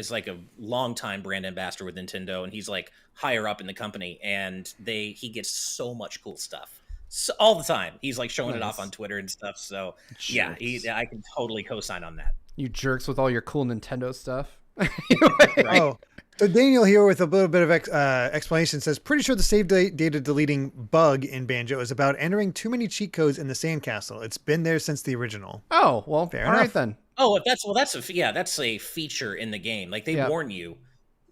like a longtime brand ambassador with Nintendo, and he's like higher up in the company, and he gets so much cool stuff. So, all the time. He's like showing it off on Twitter and stuff. So yeah, I can totally co-sign on that. You jerks with all your cool Nintendo stuff. Oh, so Daniel here with a little bit of explanation says, pretty sure the save data deleting bug in Banjo is about entering too many cheat codes in the sandcastle. It's been there since the original. Oh, well, Fair all enough. right then. Oh, if that's a feature in the game. Like they Yep. warn you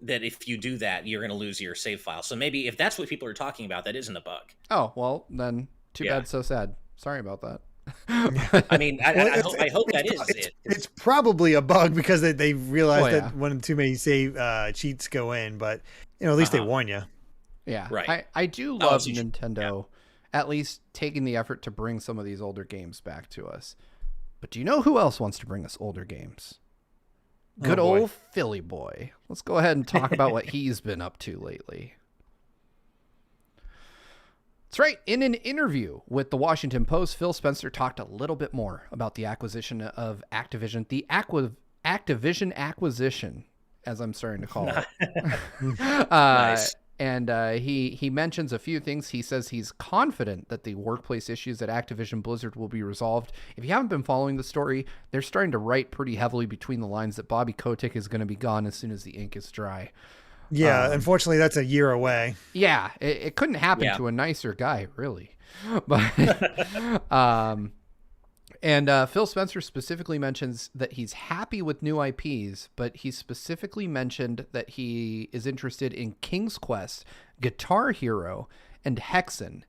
that if you do that, you're going to lose your save file. So maybe if that's what people are talking about, that isn't a bug. Oh, well, then too Yeah. bad, so sad. Sorry about that. I mean, I hope that is it. It's probably a bug because they realized Oh, yeah. that one too many save cheats go in, but at least they warn you. Yeah. Right. I do love so you should- Nintendo at least taking the effort to bring some of these older games back to us. But do you know who else wants to bring us older games? Good boy. old Philly boy. Let's go ahead and talk about what he's been up to lately. That's right. In an interview with the Washington Post, Phil Spencer talked a little bit more about the acquisition of Activision, the Activision acquisition, as I'm starting to call it. Nice. And he mentions a few things. He says he's confident that the workplace issues at Activision Blizzard will be resolved. If you haven't been following the story, they're starting to write pretty heavily between the lines that Bobby Kotick is going to be gone as soon as the ink is dry. Yeah, unfortunately, that's a year away. Yeah, it couldn't happen to a nicer guy, really. But Phil Spencer specifically mentions that he's happy with new IPs, but he specifically mentioned that he is interested in King's Quest, Guitar Hero, and HeXen.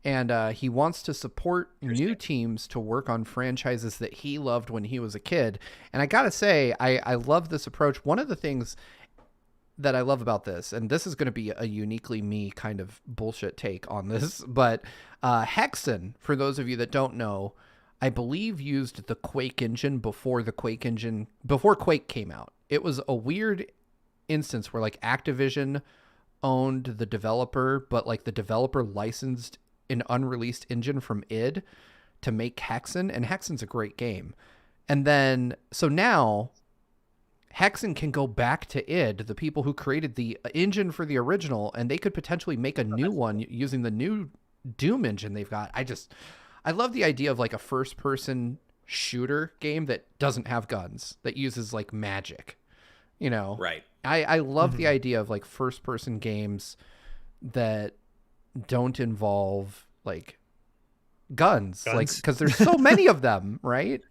And he wants to support new teams to work on franchises that he loved when he was a kid. And I gotta say, I love this approach. One of the things that I love about this, and this is going to be a uniquely me kind of bullshit take on this, but HeXen, for those of you that don't know, I believe used the Quake engine before Quake came out. It was a weird instance where like Activision owned the developer, but like the developer licensed an unreleased engine from id to make HeXen, and HeXen's a great game. And then so now HeXen can go back to id, the people who created the engine for the original, and they could potentially make a new one using the new Doom engine they've got. I love the idea of like a first-person shooter game that doesn't have guns, that uses like magic, Right. I love the idea of like first-person games that don't involve like guns. Like, because there's so many of them, right?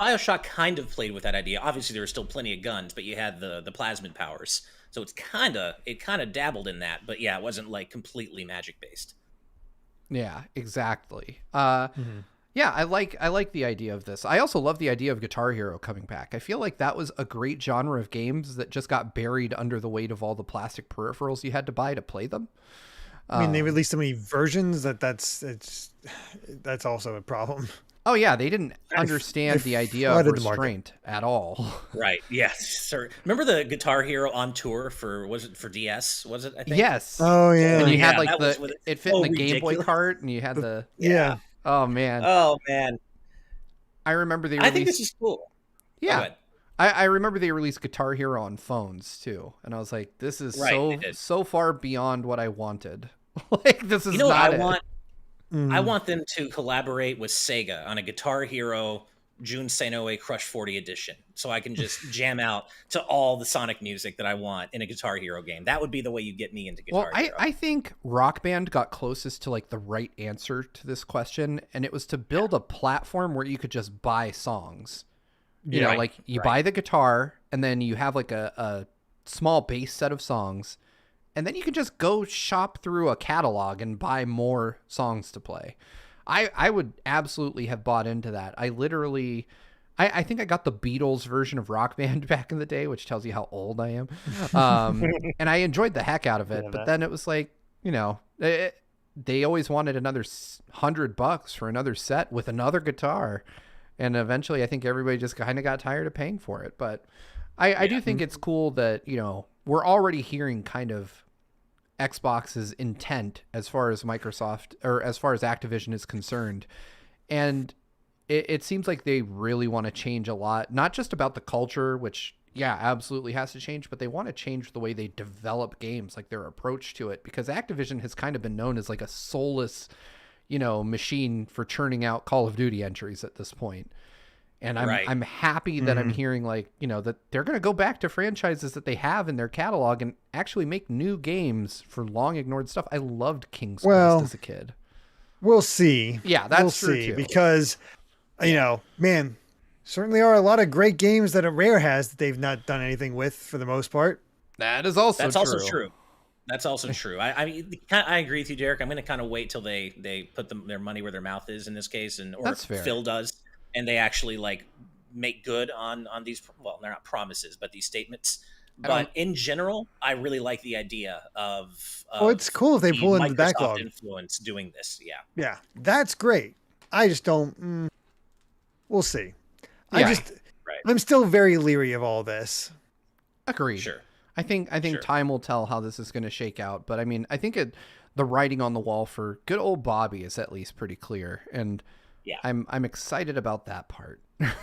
BioShock kind of played with that idea. Obviously, there were still plenty of guns, but you had the plasmid powers, so it kind of dabbled in that. But yeah, it wasn't like completely magic based. Yeah, exactly. Yeah, I like the idea of this. I also love the idea of Guitar Hero coming back. I feel like that was a great genre of games that just got buried under the weight of all the plastic peripherals you had to buy to play them. I mean, they released so many versions that's also a problem. Oh yeah, they didn't understand the idea of restraint at all. Right. Yes, sir. Remember the Guitar Hero on tour was it for DS? Was it? I think. Yes. Oh yeah. And you had like it fit in the Game Boy cart, and you had the yeah. Oh man. Oh man. I remember they. I think this is cool. Yeah. I remember they released Guitar Hero on phones too, and I was like, "This is so far beyond what I wanted." Like, this is not what I want. I want them to collaborate with Sega on a Guitar Hero Jun Senoue Crush 40 edition, so I can just jam out to all the Sonic music that I want in a Guitar Hero game. That would be the way you get me into Guitar Hero. I think Rock Band got closest to like the right answer to this question, and it was to build a platform where you could just buy songs. You know, like you buy the guitar, and then you have like a small base set of songs, and then you can just go shop through a catalog and buy more songs to play. I would absolutely have bought into that. I think I got the Beatles version of Rock Band back in the day, which tells you how old I am. And I enjoyed the heck out of it. But then it was like, they always wanted another $100 for another set with another guitar. And eventually I think everybody just kind of got tired of paying for it. But I do think it's cool that, we're already hearing kind of Xbox's intent as far as Microsoft or as far as Activision is concerned. And it seems like they really want to change a lot, not just about the culture, which absolutely has to change, but they want to change the way they develop games, like their approach to it, because Activision has kind of been known as like a soulless, machine for churning out Call of Duty entries at this point. And I'm happy that I'm hearing like, that they're going to go back to franchises that they have in their catalog and actually make new games for long ignored stuff. I loved King's Quest as a kid. We'll see. Yeah, that's true too. Because, man, certainly are a lot of great games that a Rare has that they've not done anything with for the most part. That is also That's true. also true. That's also true. I mean, I agree with you, Derek. I'm going to kind of wait till they put their money where their mouth is in this case, or That's fair. Phil does, and they actually like make good on these. Well, they're not promises, but these statements. But in general, I really like the idea of it's cool if they pull in the backlog influence doing this. Yeah, yeah, that's great. I just don't. We'll see. Yeah. I'm still very leery of all this. Agreed. Sure. I think time will tell how this is going to shake out. But I mean, I think the writing on the wall for good old Bobby is at least pretty clear, and yeah, I'm excited about that part.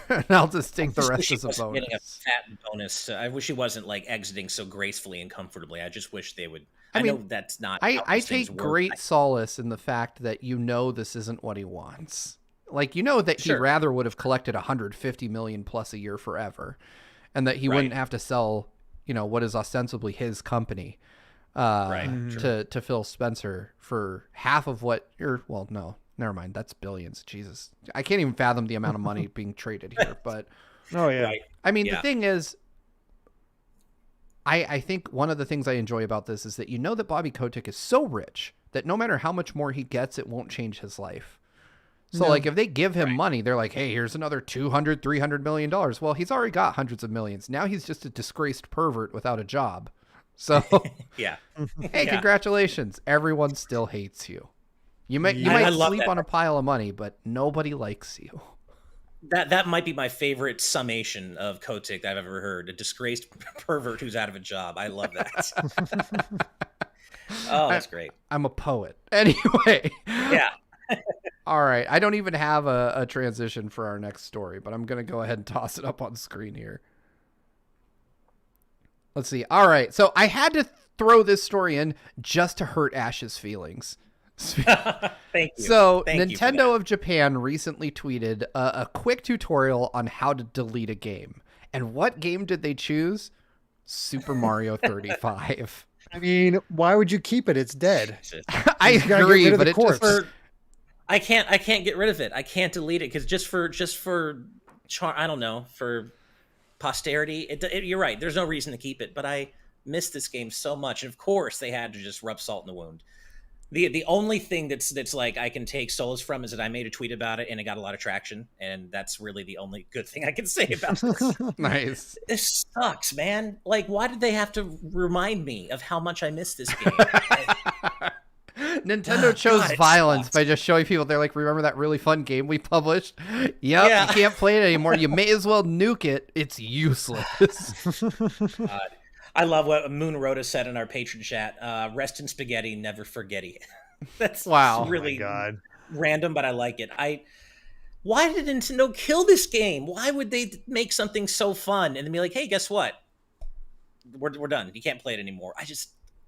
And I'll just take the rest as a bonus. Getting a fat bonus. I wish he wasn't like exiting so gracefully and comfortably. I just wish they would. I know that's not. I take great solace in the fact that this isn't what he wants. Like, that he rather would have collected 150 million plus a year forever, and that he wouldn't have to sell, what is ostensibly his company, to Phil Spencer for half of what no, never mind. That's billions. Jesus. I can't even fathom the amount of money being traded here, but I mean, the thing is, I think one of the things I enjoy about this is that that Bobby Kotick is so rich that no matter how much more he gets, it won't change his life. So, like, if they give him money, they're like, hey, here's another $200, $300 million. Well, he's already got hundreds of millions. Now he's just a disgraced pervert without a job. So, hey, congratulations. Everyone still hates you. You might sleep on a pile of money, but nobody likes you. That might be my favorite summation of Kotick I've ever heard. A disgraced pervert who's out of a job. I love that. Oh, that's great. I'm a poet. Anyway. Yeah. All right. I don't even have a transition for our next story, but I'm going to go ahead and toss it up on screen here. Let's see. All right. So I had to throw this story in just to hurt Ash's feelings. Thank you. So Nintendo of Japan recently tweeted a quick tutorial on how to delete a game. And what game did they choose? Super Mario 35. I mean, why would you keep it? It's dead. I agree, but it just... I can't get rid of it. I can't delete it because just for I don't know, for posterity. You're right. There's no reason to keep it, but I miss this game so much. And of course, they had to just rub salt in the wound. The only thing that's like I can take solace from is that I made a tweet about it and it got a lot of traction, and that's really the only good thing I can say about this. Nice. This sucks, man. Like, why did they have to remind me of how much I miss this game? Nintendo chose violence by just showing people. They're like, remember that really fun game we published? Yep, yeah. You can't play it anymore. You may as well nuke it. It's useless. I love what Moon Rhoda said in our patron chat. Rest in spaghetti, never forgetty. That's really random, but I like it. Why did Nintendo kill this game? Why would they make something so fun and then be like, hey, guess what? We're done. You can't play it anymore.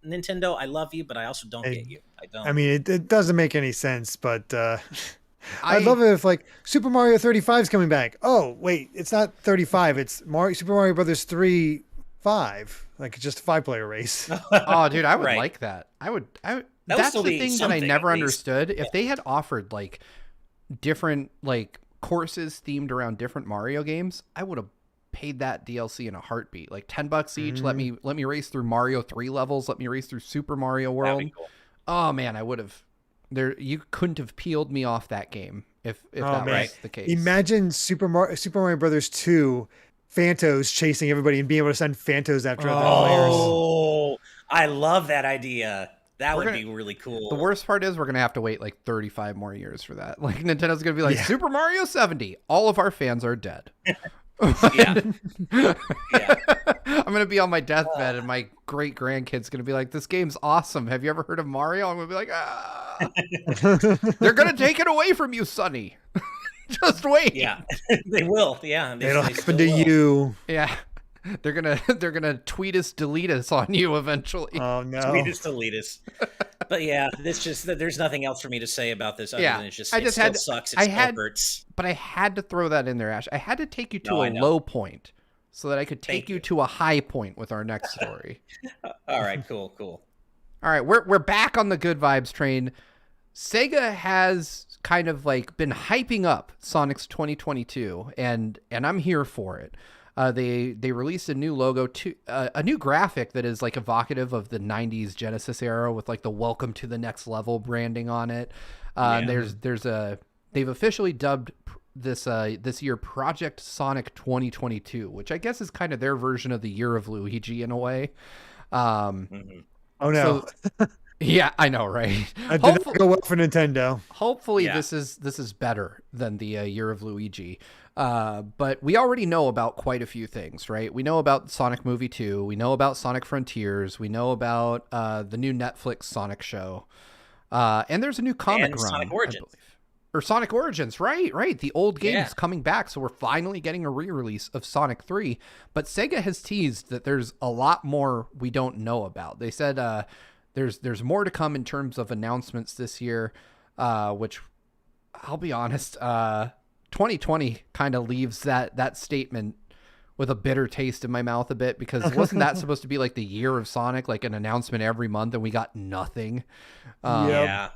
Nintendo, I love you, but I also don't get you. I don't. I mean, it doesn't make any sense, but I'd love it if like Super Mario 35 is coming back. Oh, wait, it's not 35. It's Super Mario Brothers 3 5. Like just a 5-player race. Oh, dude, I would like that. That's the thing that I never understood. If they had offered like different like courses themed around different Mario games, I would have paid that DLC in a heartbeat. Like $10 each. Let me race through Mario 3 levels. Let me race through Super Mario World. Cool. Oh man, I would have. You couldn't have peeled me off that game if that was the case. Imagine Super Mario Brothers 2. Phantos chasing everybody and being able to send Phantos after other players. Oh, I love that idea. That would be really cool. The worst part is we're going to have to wait like 35 more years for that. Like Nintendo's going to be like, Super Mario 70. All of our fans are dead. Yeah. I'm going to be on my deathbed and my great grandkid's going to be like, this game's awesome. Have you ever heard of Mario? I'm going to be like, they're going to take it away from you, Sonny. Just wait. Yeah, they will. Yeah, it'll happen to you. Yeah, they're gonna tweet us, delete us on you eventually. Oh no, tweet us, delete us. But yeah, there's nothing else for me to say about this other than it still sucks. It hurts. But I had to throw that in there, Ash. I had to take you to a low point so that I could take you to a high point with our next story. All right, cool. All right, we're back on the good vibes train. Sega has kind of like been hyping up Sonic's 2022, and I'm here for it. They released a new logo, to a new graphic that is like evocative of the 90s Genesis era with like the welcome to the next level branding on it. And they've officially dubbed this year Project Sonic 2022, which I guess is kind of their version of the Year of Luigi in a way. Oh no. So, yeah, I know, right? That did not go well for Nintendo. Hopefully this is better than the Year of Luigi. But we already know about quite a few things, right? We know about Sonic Movie 2. We know about Sonic Frontiers. We know about the new Netflix Sonic show. And there's a new comic run, Sonic Origins. I believe. Or Sonic Origins, right. The old game is coming back, so we're finally getting a re-release of Sonic 3. But Sega has teased that there's a lot more we don't know about. They said there's more to come in terms of announcements this year, which I'll be honest, 2020 kind of leaves that statement with a bitter taste in my mouth a bit, because wasn't that supposed to be like the year of Sonic, like an announcement every month, and we got nothing? Yeah.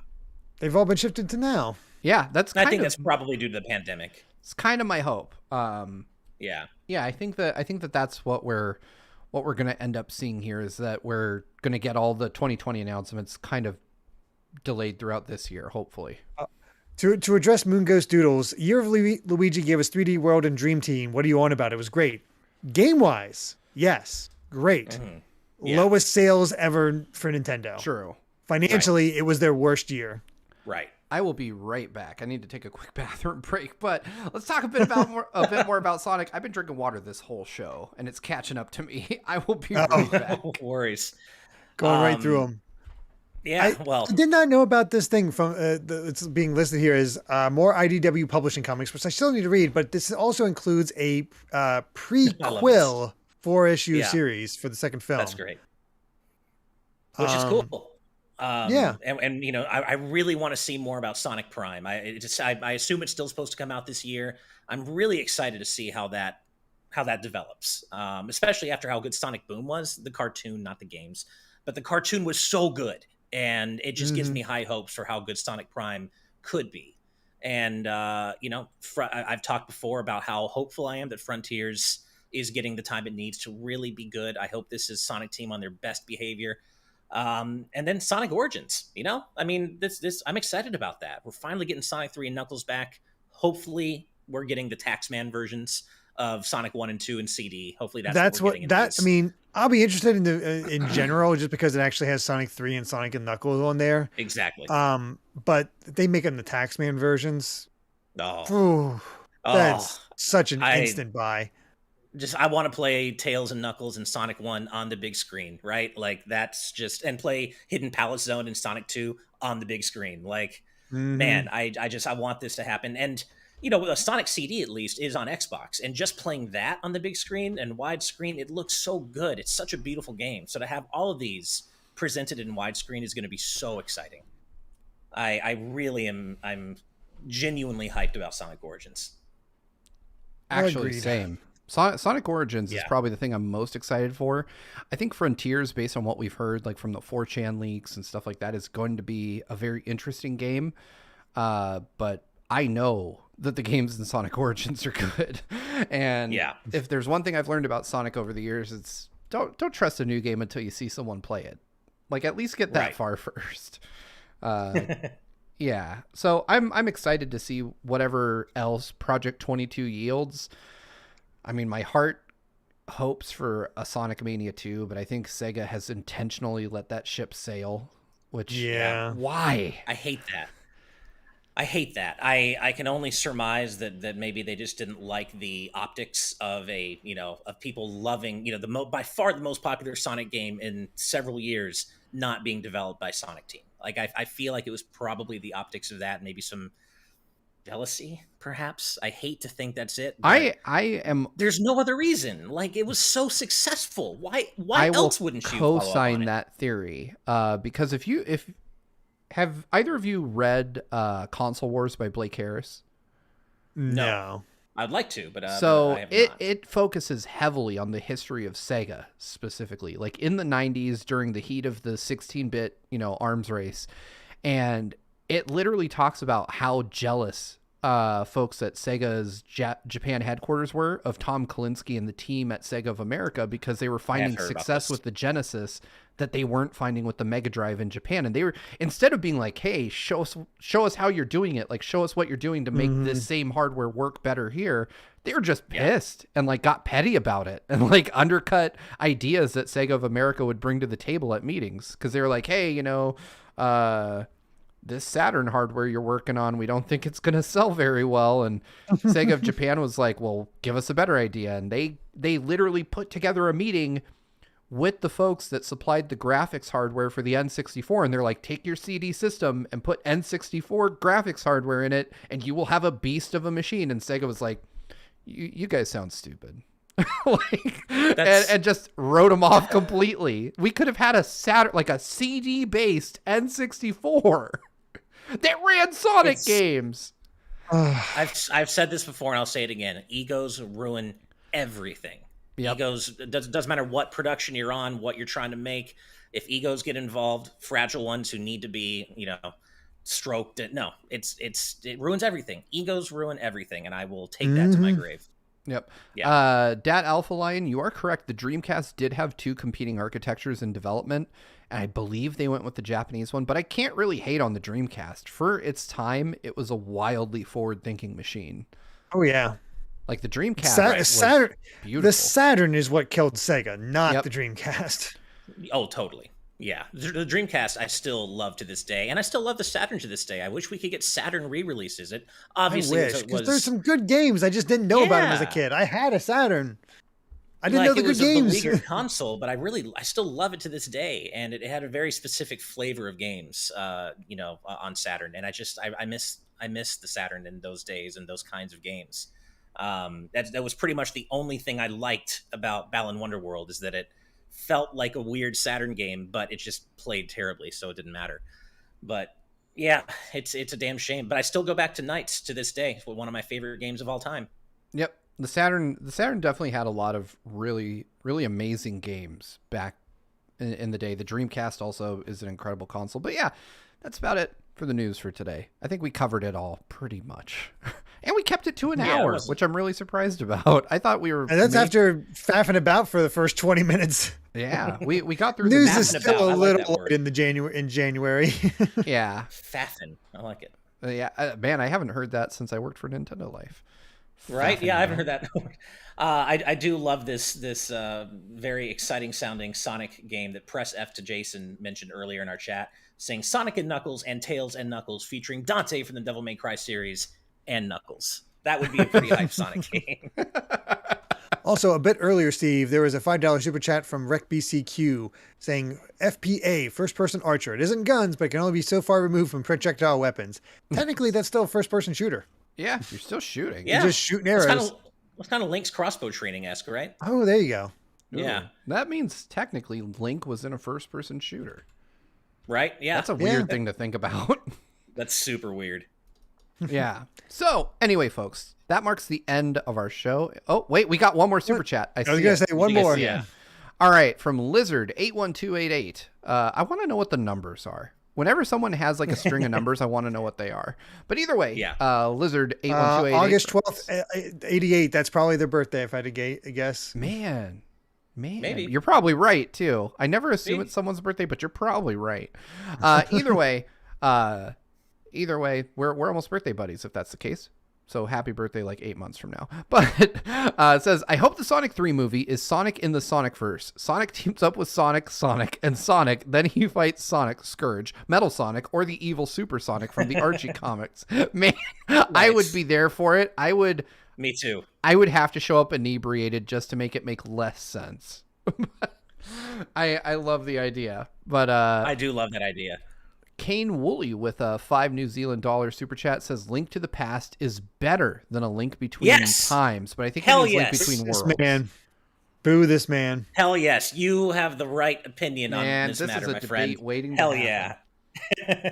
They've all been shifted to now. Yeah, I think that's probably due to the pandemic. It's kind of my hope. Yeah, I think that that's what we're going to end up seeing here, is that we're going to get all the 2020 announcements kind of delayed throughout this year, hopefully. To address Moon Ghost Doodles, Year of Luigi gave us 3D World and Dream Team. What are you on about? It was great. Game-wise, yes, great. Mm-hmm. Yeah. Lowest sales ever for Nintendo. True. Financially, it was their worst year. Right. I will be right back. I need to take a quick bathroom break, but let's talk a bit more about Sonic. I've been drinking water this whole show, and it's catching up to me. I will be right back. No worries. Going right through them. Yeah, I did not know about this thing from it's being listed here as more IDW publishing comics, which I still need to read, but this also includes a prequel 4-issue series for the second film. That's great. Which is cool. And you know, I really want to see more about Sonic Prime. I assume it's still supposed to come out this year. I'm really excited to see how that develops, especially after how good Sonic Boom was, the cartoon, not the games, but the cartoon was so good, and it just gives me high hopes for how good Sonic Prime could be. And you know, I've talked before about how hopeful I am that Frontiers is getting the time it needs to really be good. I hope this is Sonic Team on their best behavior. And then Sonic Origins, you know, I mean, this I'm excited about that. We're finally getting Sonic 3 and Knuckles back. Hopefully we're getting the Taxman versions of Sonic 1 and 2 and CD. Hopefully that's what I mean, I'll be interested in general, just because it actually has Sonic 3 and Sonic and Knuckles on there. Exactly. But they make them the Taxman versions. That's such an instant buy. I want to play Tails and Knuckles and Sonic 1 on the big screen, right? Like that's just, and play Hidden Palace Zone and Sonic 2 on the big screen. Like, man, I want this to happen. And, you know, a Sonic CD at least is on Xbox, and just playing that on the big screen and widescreen, it looks so good. It's such a beautiful game. So to have all of these presented in widescreen is going to be so exciting. I'm genuinely hyped about Sonic Origins. Actually, same. Sonic Origins is probably the thing I'm most excited for. I think Frontiers, based on what we've heard, like from the 4chan leaks and stuff like that, is going to be a very interesting game. But I know that the games in Sonic Origins are good. And if there's one thing I've learned about Sonic over the years, it's don't trust a new game until you see someone play it. Like, at least get that far first. Yeah. So I'm excited to see whatever else Project 22 yields. I mean, my heart hopes for a Sonic Mania 2, but I think Sega has intentionally let that ship sail, which, why? I hate that. I can only surmise that maybe they just didn't like the optics of of people loving, by far the most popular Sonic game in several years not being developed by Sonic Team. Like, I feel like it was probably the optics of that, maybe some jealousy, perhaps. I hate to think that's it. I am. There's no other reason. Like, it was so successful. Why else wouldn't you co-sign that theory? Because if have either of you read Console Wars by Blake Harris? No. I'd like to, but so it focuses heavily on the history of Sega, specifically, like in the 90s during the heat of the 16-bit arms race. And it literally talks about how jealous folks at Sega's Japan headquarters were of Tom Kalinske and the team at Sega of America, because they were finding success with the Genesis that they weren't finding with the Mega Drive in Japan. And they were, instead of being like, hey, show us how you're doing it, like show us what you're doing to make this same hardware work better here, they were just pissed and like got petty about it and like undercut ideas that Sega of America would bring to the table at meetings, because they were like, hey, you know, this Saturn hardware you're working on, we don't think it's going to sell very well. And Sega of Japan was like, well, give us a better idea. And they literally put together a meeting with the folks that supplied the graphics hardware for the N64. And they're like, take your CD system and put N64 graphics hardware in it, and you will have a beast of a machine. And Sega was like, you guys sound stupid. And just wrote them off completely. We could have had a CD based N64 that ran Sonic games. I've said this before and I'll say it again. Egos ruin everything. Yep. Egos, doesn't matter what production you're on, what you're trying to make. If egos get involved, fragile ones who need to be, stroked, it ruins everything. Egos ruin everything, and I will take that to my grave. Yep. Yeah. Dat Alpha Lion, you are correct. The Dreamcast did have 2 competing architectures in development, and I believe they went with the Japanese one, but I can't really hate on the Dreamcast. For its time, it was a wildly forward-thinking machine. Oh, yeah. Like the Dreamcast Saturn, beautiful. The Saturn is what killed Sega, not the Dreamcast. Oh, totally. Yeah. The Dreamcast I still love to this day, and I still love the Saturn to this day. I wish we could get Saturn re-releases. It obviously because there's some good games. I just didn't know about them as a kid. I had a Saturn. I didn't know the good games. It was a beleaguered console, but I still love it to this day, and it had a very specific flavor of games, on Saturn. And I miss the Saturn in those days and those kinds of games. That was pretty much the only thing I liked about Balan Wonderworld, is that it felt like a weird Saturn game, but it just played terribly, so it didn't matter. But yeah, it's a damn shame. But I still go back to Knights to this day. It's one of my favorite games of all time. Yep. The Saturn definitely had a lot of really, really amazing games back in the day. The Dreamcast also is an incredible console. But yeah, that's about it for the news for today. I think we covered it all pretty much. And we kept it to an hour, which I'm really surprised about. I thought we were... And that's after faffing about for the first 20 minutes. Yeah, we got through news is still a little late in January. Yeah. Faffing. I like it. Yeah, man, I haven't heard that since I worked for Nintendo Life. Right? Yeah, I haven't heard that. I do love this very exciting sounding Sonic game that Press F to Jason mentioned earlier in our chat, saying Sonic and Knuckles and Tails and Knuckles, featuring Dante from the Devil May Cry series and Knuckles. That would be a pretty hype Sonic game. Also, a bit earlier, Steve, there was a $5 super chat from RecBCQ saying FPA, first-person archer. It isn't guns, but it can only be so far removed from projectile weapons. Technically, that's still a first-person shooter. Yeah, you're still shooting. Yeah. You're just shooting arrows. It's kind of Link's crossbow training-esque, right? Oh, there you go. Ooh, yeah. That means technically Link was in a first-person shooter. Right? Yeah. That's a weird thing to think about. That's super weird. Yeah. So, anyway, folks, that marks the end of our show. Oh, wait, we got one more super chat. I was going to say one more. Yeah. All right, from Lizard81288. I want to know what the numbers are. Whenever someone has like a string of numbers, I want to know what they are. But either way, Lizard81288. August 12th, 88. That's probably their birthday, if I had to guess. Man, maybe. You're probably right, too. I never assume it's someone's birthday, but you're probably right. Either way, we're almost birthday buddies, if that's the case. So happy birthday like 8 months from now. But it says, I hope the Sonic 3 movie is Sonic in the Sonicverse. Sonic teams up with Sonic, and Sonic. Then he fights Sonic, Scourge, Metal Sonic, or the evil Super Sonic from the Archie comics. Man, nice. I would be there for it. Me too. I would have to show up inebriated just to make it make less sense. I love the idea. But I do love that idea. Kane Woolley with a $5 New Zealand super chat says Link to the Past is better than A Link Between Times, but I think it means Link Between Worlds. This man. Boo this man. Hell yes. You have the right opinion on this matter, my friend. Waiting Hell yeah.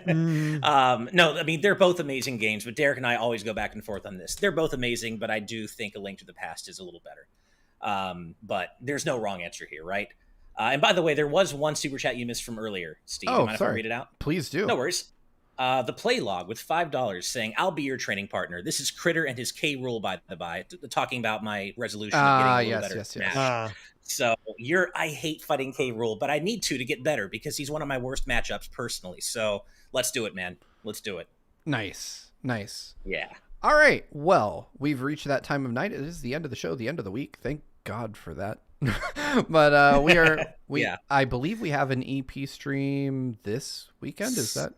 No, I mean, they're both amazing games, but Derek and I always go back and forth on this. They're both amazing, but I do think A Link to the Past is a little better. But there's no wrong answer here, right? And by the way, there was one super chat you missed from earlier, Steve. Oh, Mind if I read it out? Please do. No worries. the play log with $5 saying, "I'll be your training partner. This is Critter and his K rule, by the by," talking about my resolution of getting a little better at Smash. So I hate fighting K rule, but I need to get better because he's one of my worst matchups personally. So let's do it, man. Let's do it. Nice. Yeah. All right. Well, we've reached that time of night. It is the end of the show, the end of the week. Thank God for that. But I believe we have an EP stream this weekend. Is that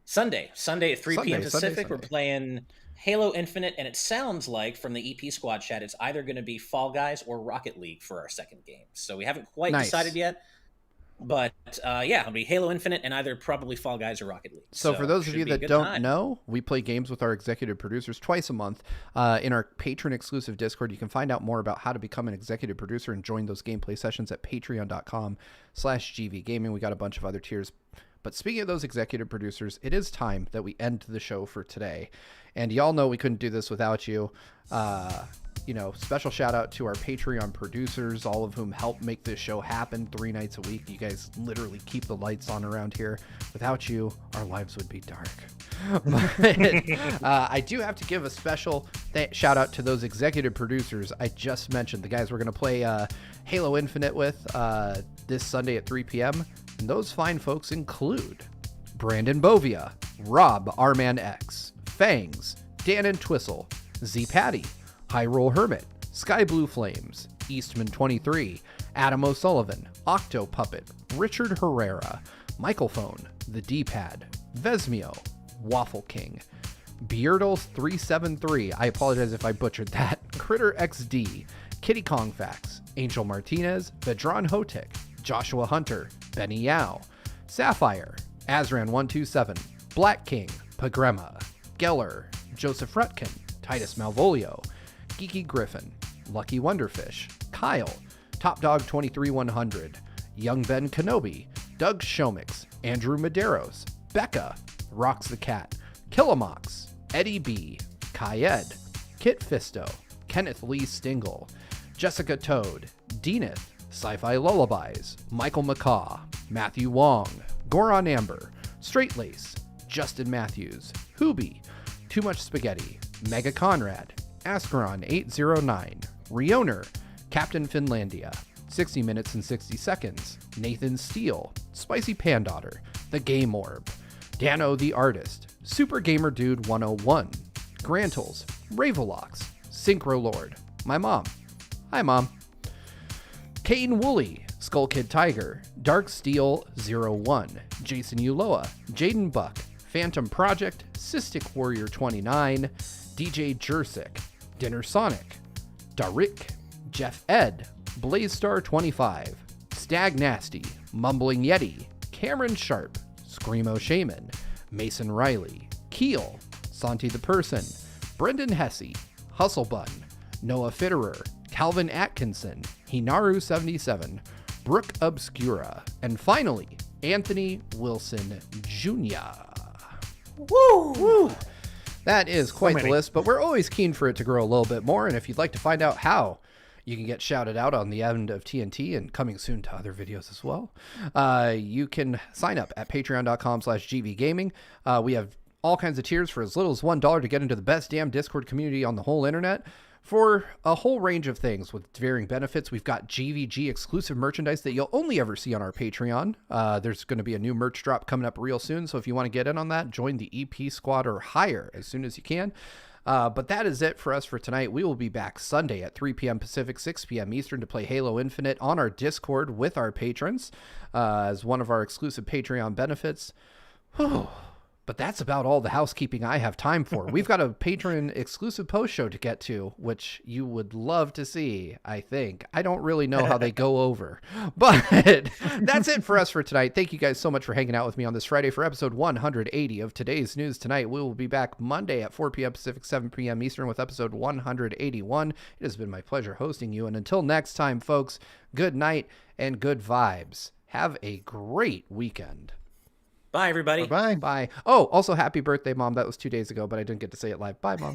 Sunday at 3 p.m. Pacific? Sunday. We're playing Halo Infinite, and it sounds like from the EP squad chat, it's either going to be Fall Guys or Rocket League for our second game. So we haven't quite decided yet. But it'll be Halo Infinite and either probably Fall Guys or Rocket League. So for those of you that don't know, we play games with our executive producers twice a month in our patron exclusive Discord. You can find out more about how to become an executive producer and join those gameplay sessions at patreon.com/GVGaming. We got a bunch of other tiers. But speaking of those executive producers, it is time that we end the show for today. And y'all know we couldn't do this without you. Special shout out to our Patreon producers, all of whom help make this show happen 3 nights a week. You guys literally keep the lights on around here. Without you, our lives would be dark. But I do have to give a special shout out to those executive producers I just mentioned, the guys we're going to play Halo Infinite with this Sunday at 3 p.m. And those fine folks include Brandon Bovia, Rob Arman X, Fangs, Dan and Twistle, Z Patty, Hyrule Hermit, Sky Blue Flames, Eastman 23, Adam O'Sullivan, Octo Puppet, Richard Herrera, Michael Phone, The D-Pad, Vesmio, Waffle King, Beardles 373, I apologize if I butchered that, Critter XD, Kitty Kong Facts, Angel Martinez, Vedran Hotek, Joshua Hunter, Benny Yao, Sapphire, Azran 127, Black King, Pagrema, Geller, Joseph Rutkin, Titus Malvolio, Geeky Griffin, Lucky Wonderfish, Kyle, Top Dog 23100, Young Ben Kenobi, Doug Shomix, Andrew Medeiros, Becca, Rocks the Cat, Killamox, Eddie B, Kayed, Kit Fisto, Kenneth Lee Stingle, Jessica Toad, Deaneth, Sci-Fi Lullabies, Michael McCaw, Matthew Wong, Goron Amber, Straight Lace, Justin Matthews, Hoobie, Too Much Spaghetti, Mega Conrad, Ascaron 809, Rioner, Captain Finlandia, 60 Minutes and 60 Seconds, Nathan Steele, Spicy Pandaughter, The Game Orb, Dano the Artist, Super Gamer Dude 101, Grantles, Ravelox, Synchro Lord, my mom. Hi, Mom. Kane Woolley, Skull Kid Tiger, Dark Steel 01, Jason Uloa, Jaden Buck, Phantom Project, Cystic Warrior 29, DJ Jersik, Dinner Sonic, Darik, Jeff Ed, Blaze Star 25, Stag Nasty, Mumbling Yeti, Cameron Sharp, Screamo Shaman, Mason Riley, Keel, Santi the Person, Brendan Hesse, Hustle Bun, Noah Fitterer, Calvin Atkinson, Hinaru 77, Brooke Obscura, and finally, Anthony Wilson Jr. Woo! Woo! That is quite the list, but we're always keen for it to grow a little bit more, and if you'd like to find out how you can get shouted out on the end of TNT and coming soon to other videos as well, you can sign up at patreon.com/GVGaming. We have all kinds of tiers for as little as $1 to get into the best damn Discord community on the whole internet. For a whole range of things with varying benefits, we've got GVG exclusive merchandise that you'll only ever see on our Patreon. There's going to be a new merch drop coming up real soon, so if you want to get in on that, join the EP squad or higher as soon as you can. But that is it for us for tonight. We will be back Sunday at 3 p.m. Pacific, 6 p.m. Eastern to play Halo Infinite on our Discord with our patrons as one of our exclusive Patreon benefits. But that's about all the housekeeping I have time for. We've got a patron exclusive post show to get to, which you would love to see, I think. I don't really know how they go over. But that's it for us for tonight. Thank you guys so much for hanging out with me on this Friday for episode 180 of Today's News Tonight. We will be back Monday at 4 p.m. Pacific, 7 p.m. Eastern with episode 181. It has been my pleasure hosting you. And until next time, folks, good night and good vibes. Have a great weekend. Bye, everybody. Bye. Bye. Oh, also happy birthday, Mom. That was 2 days ago, but I didn't get to say it live. Bye, Mom.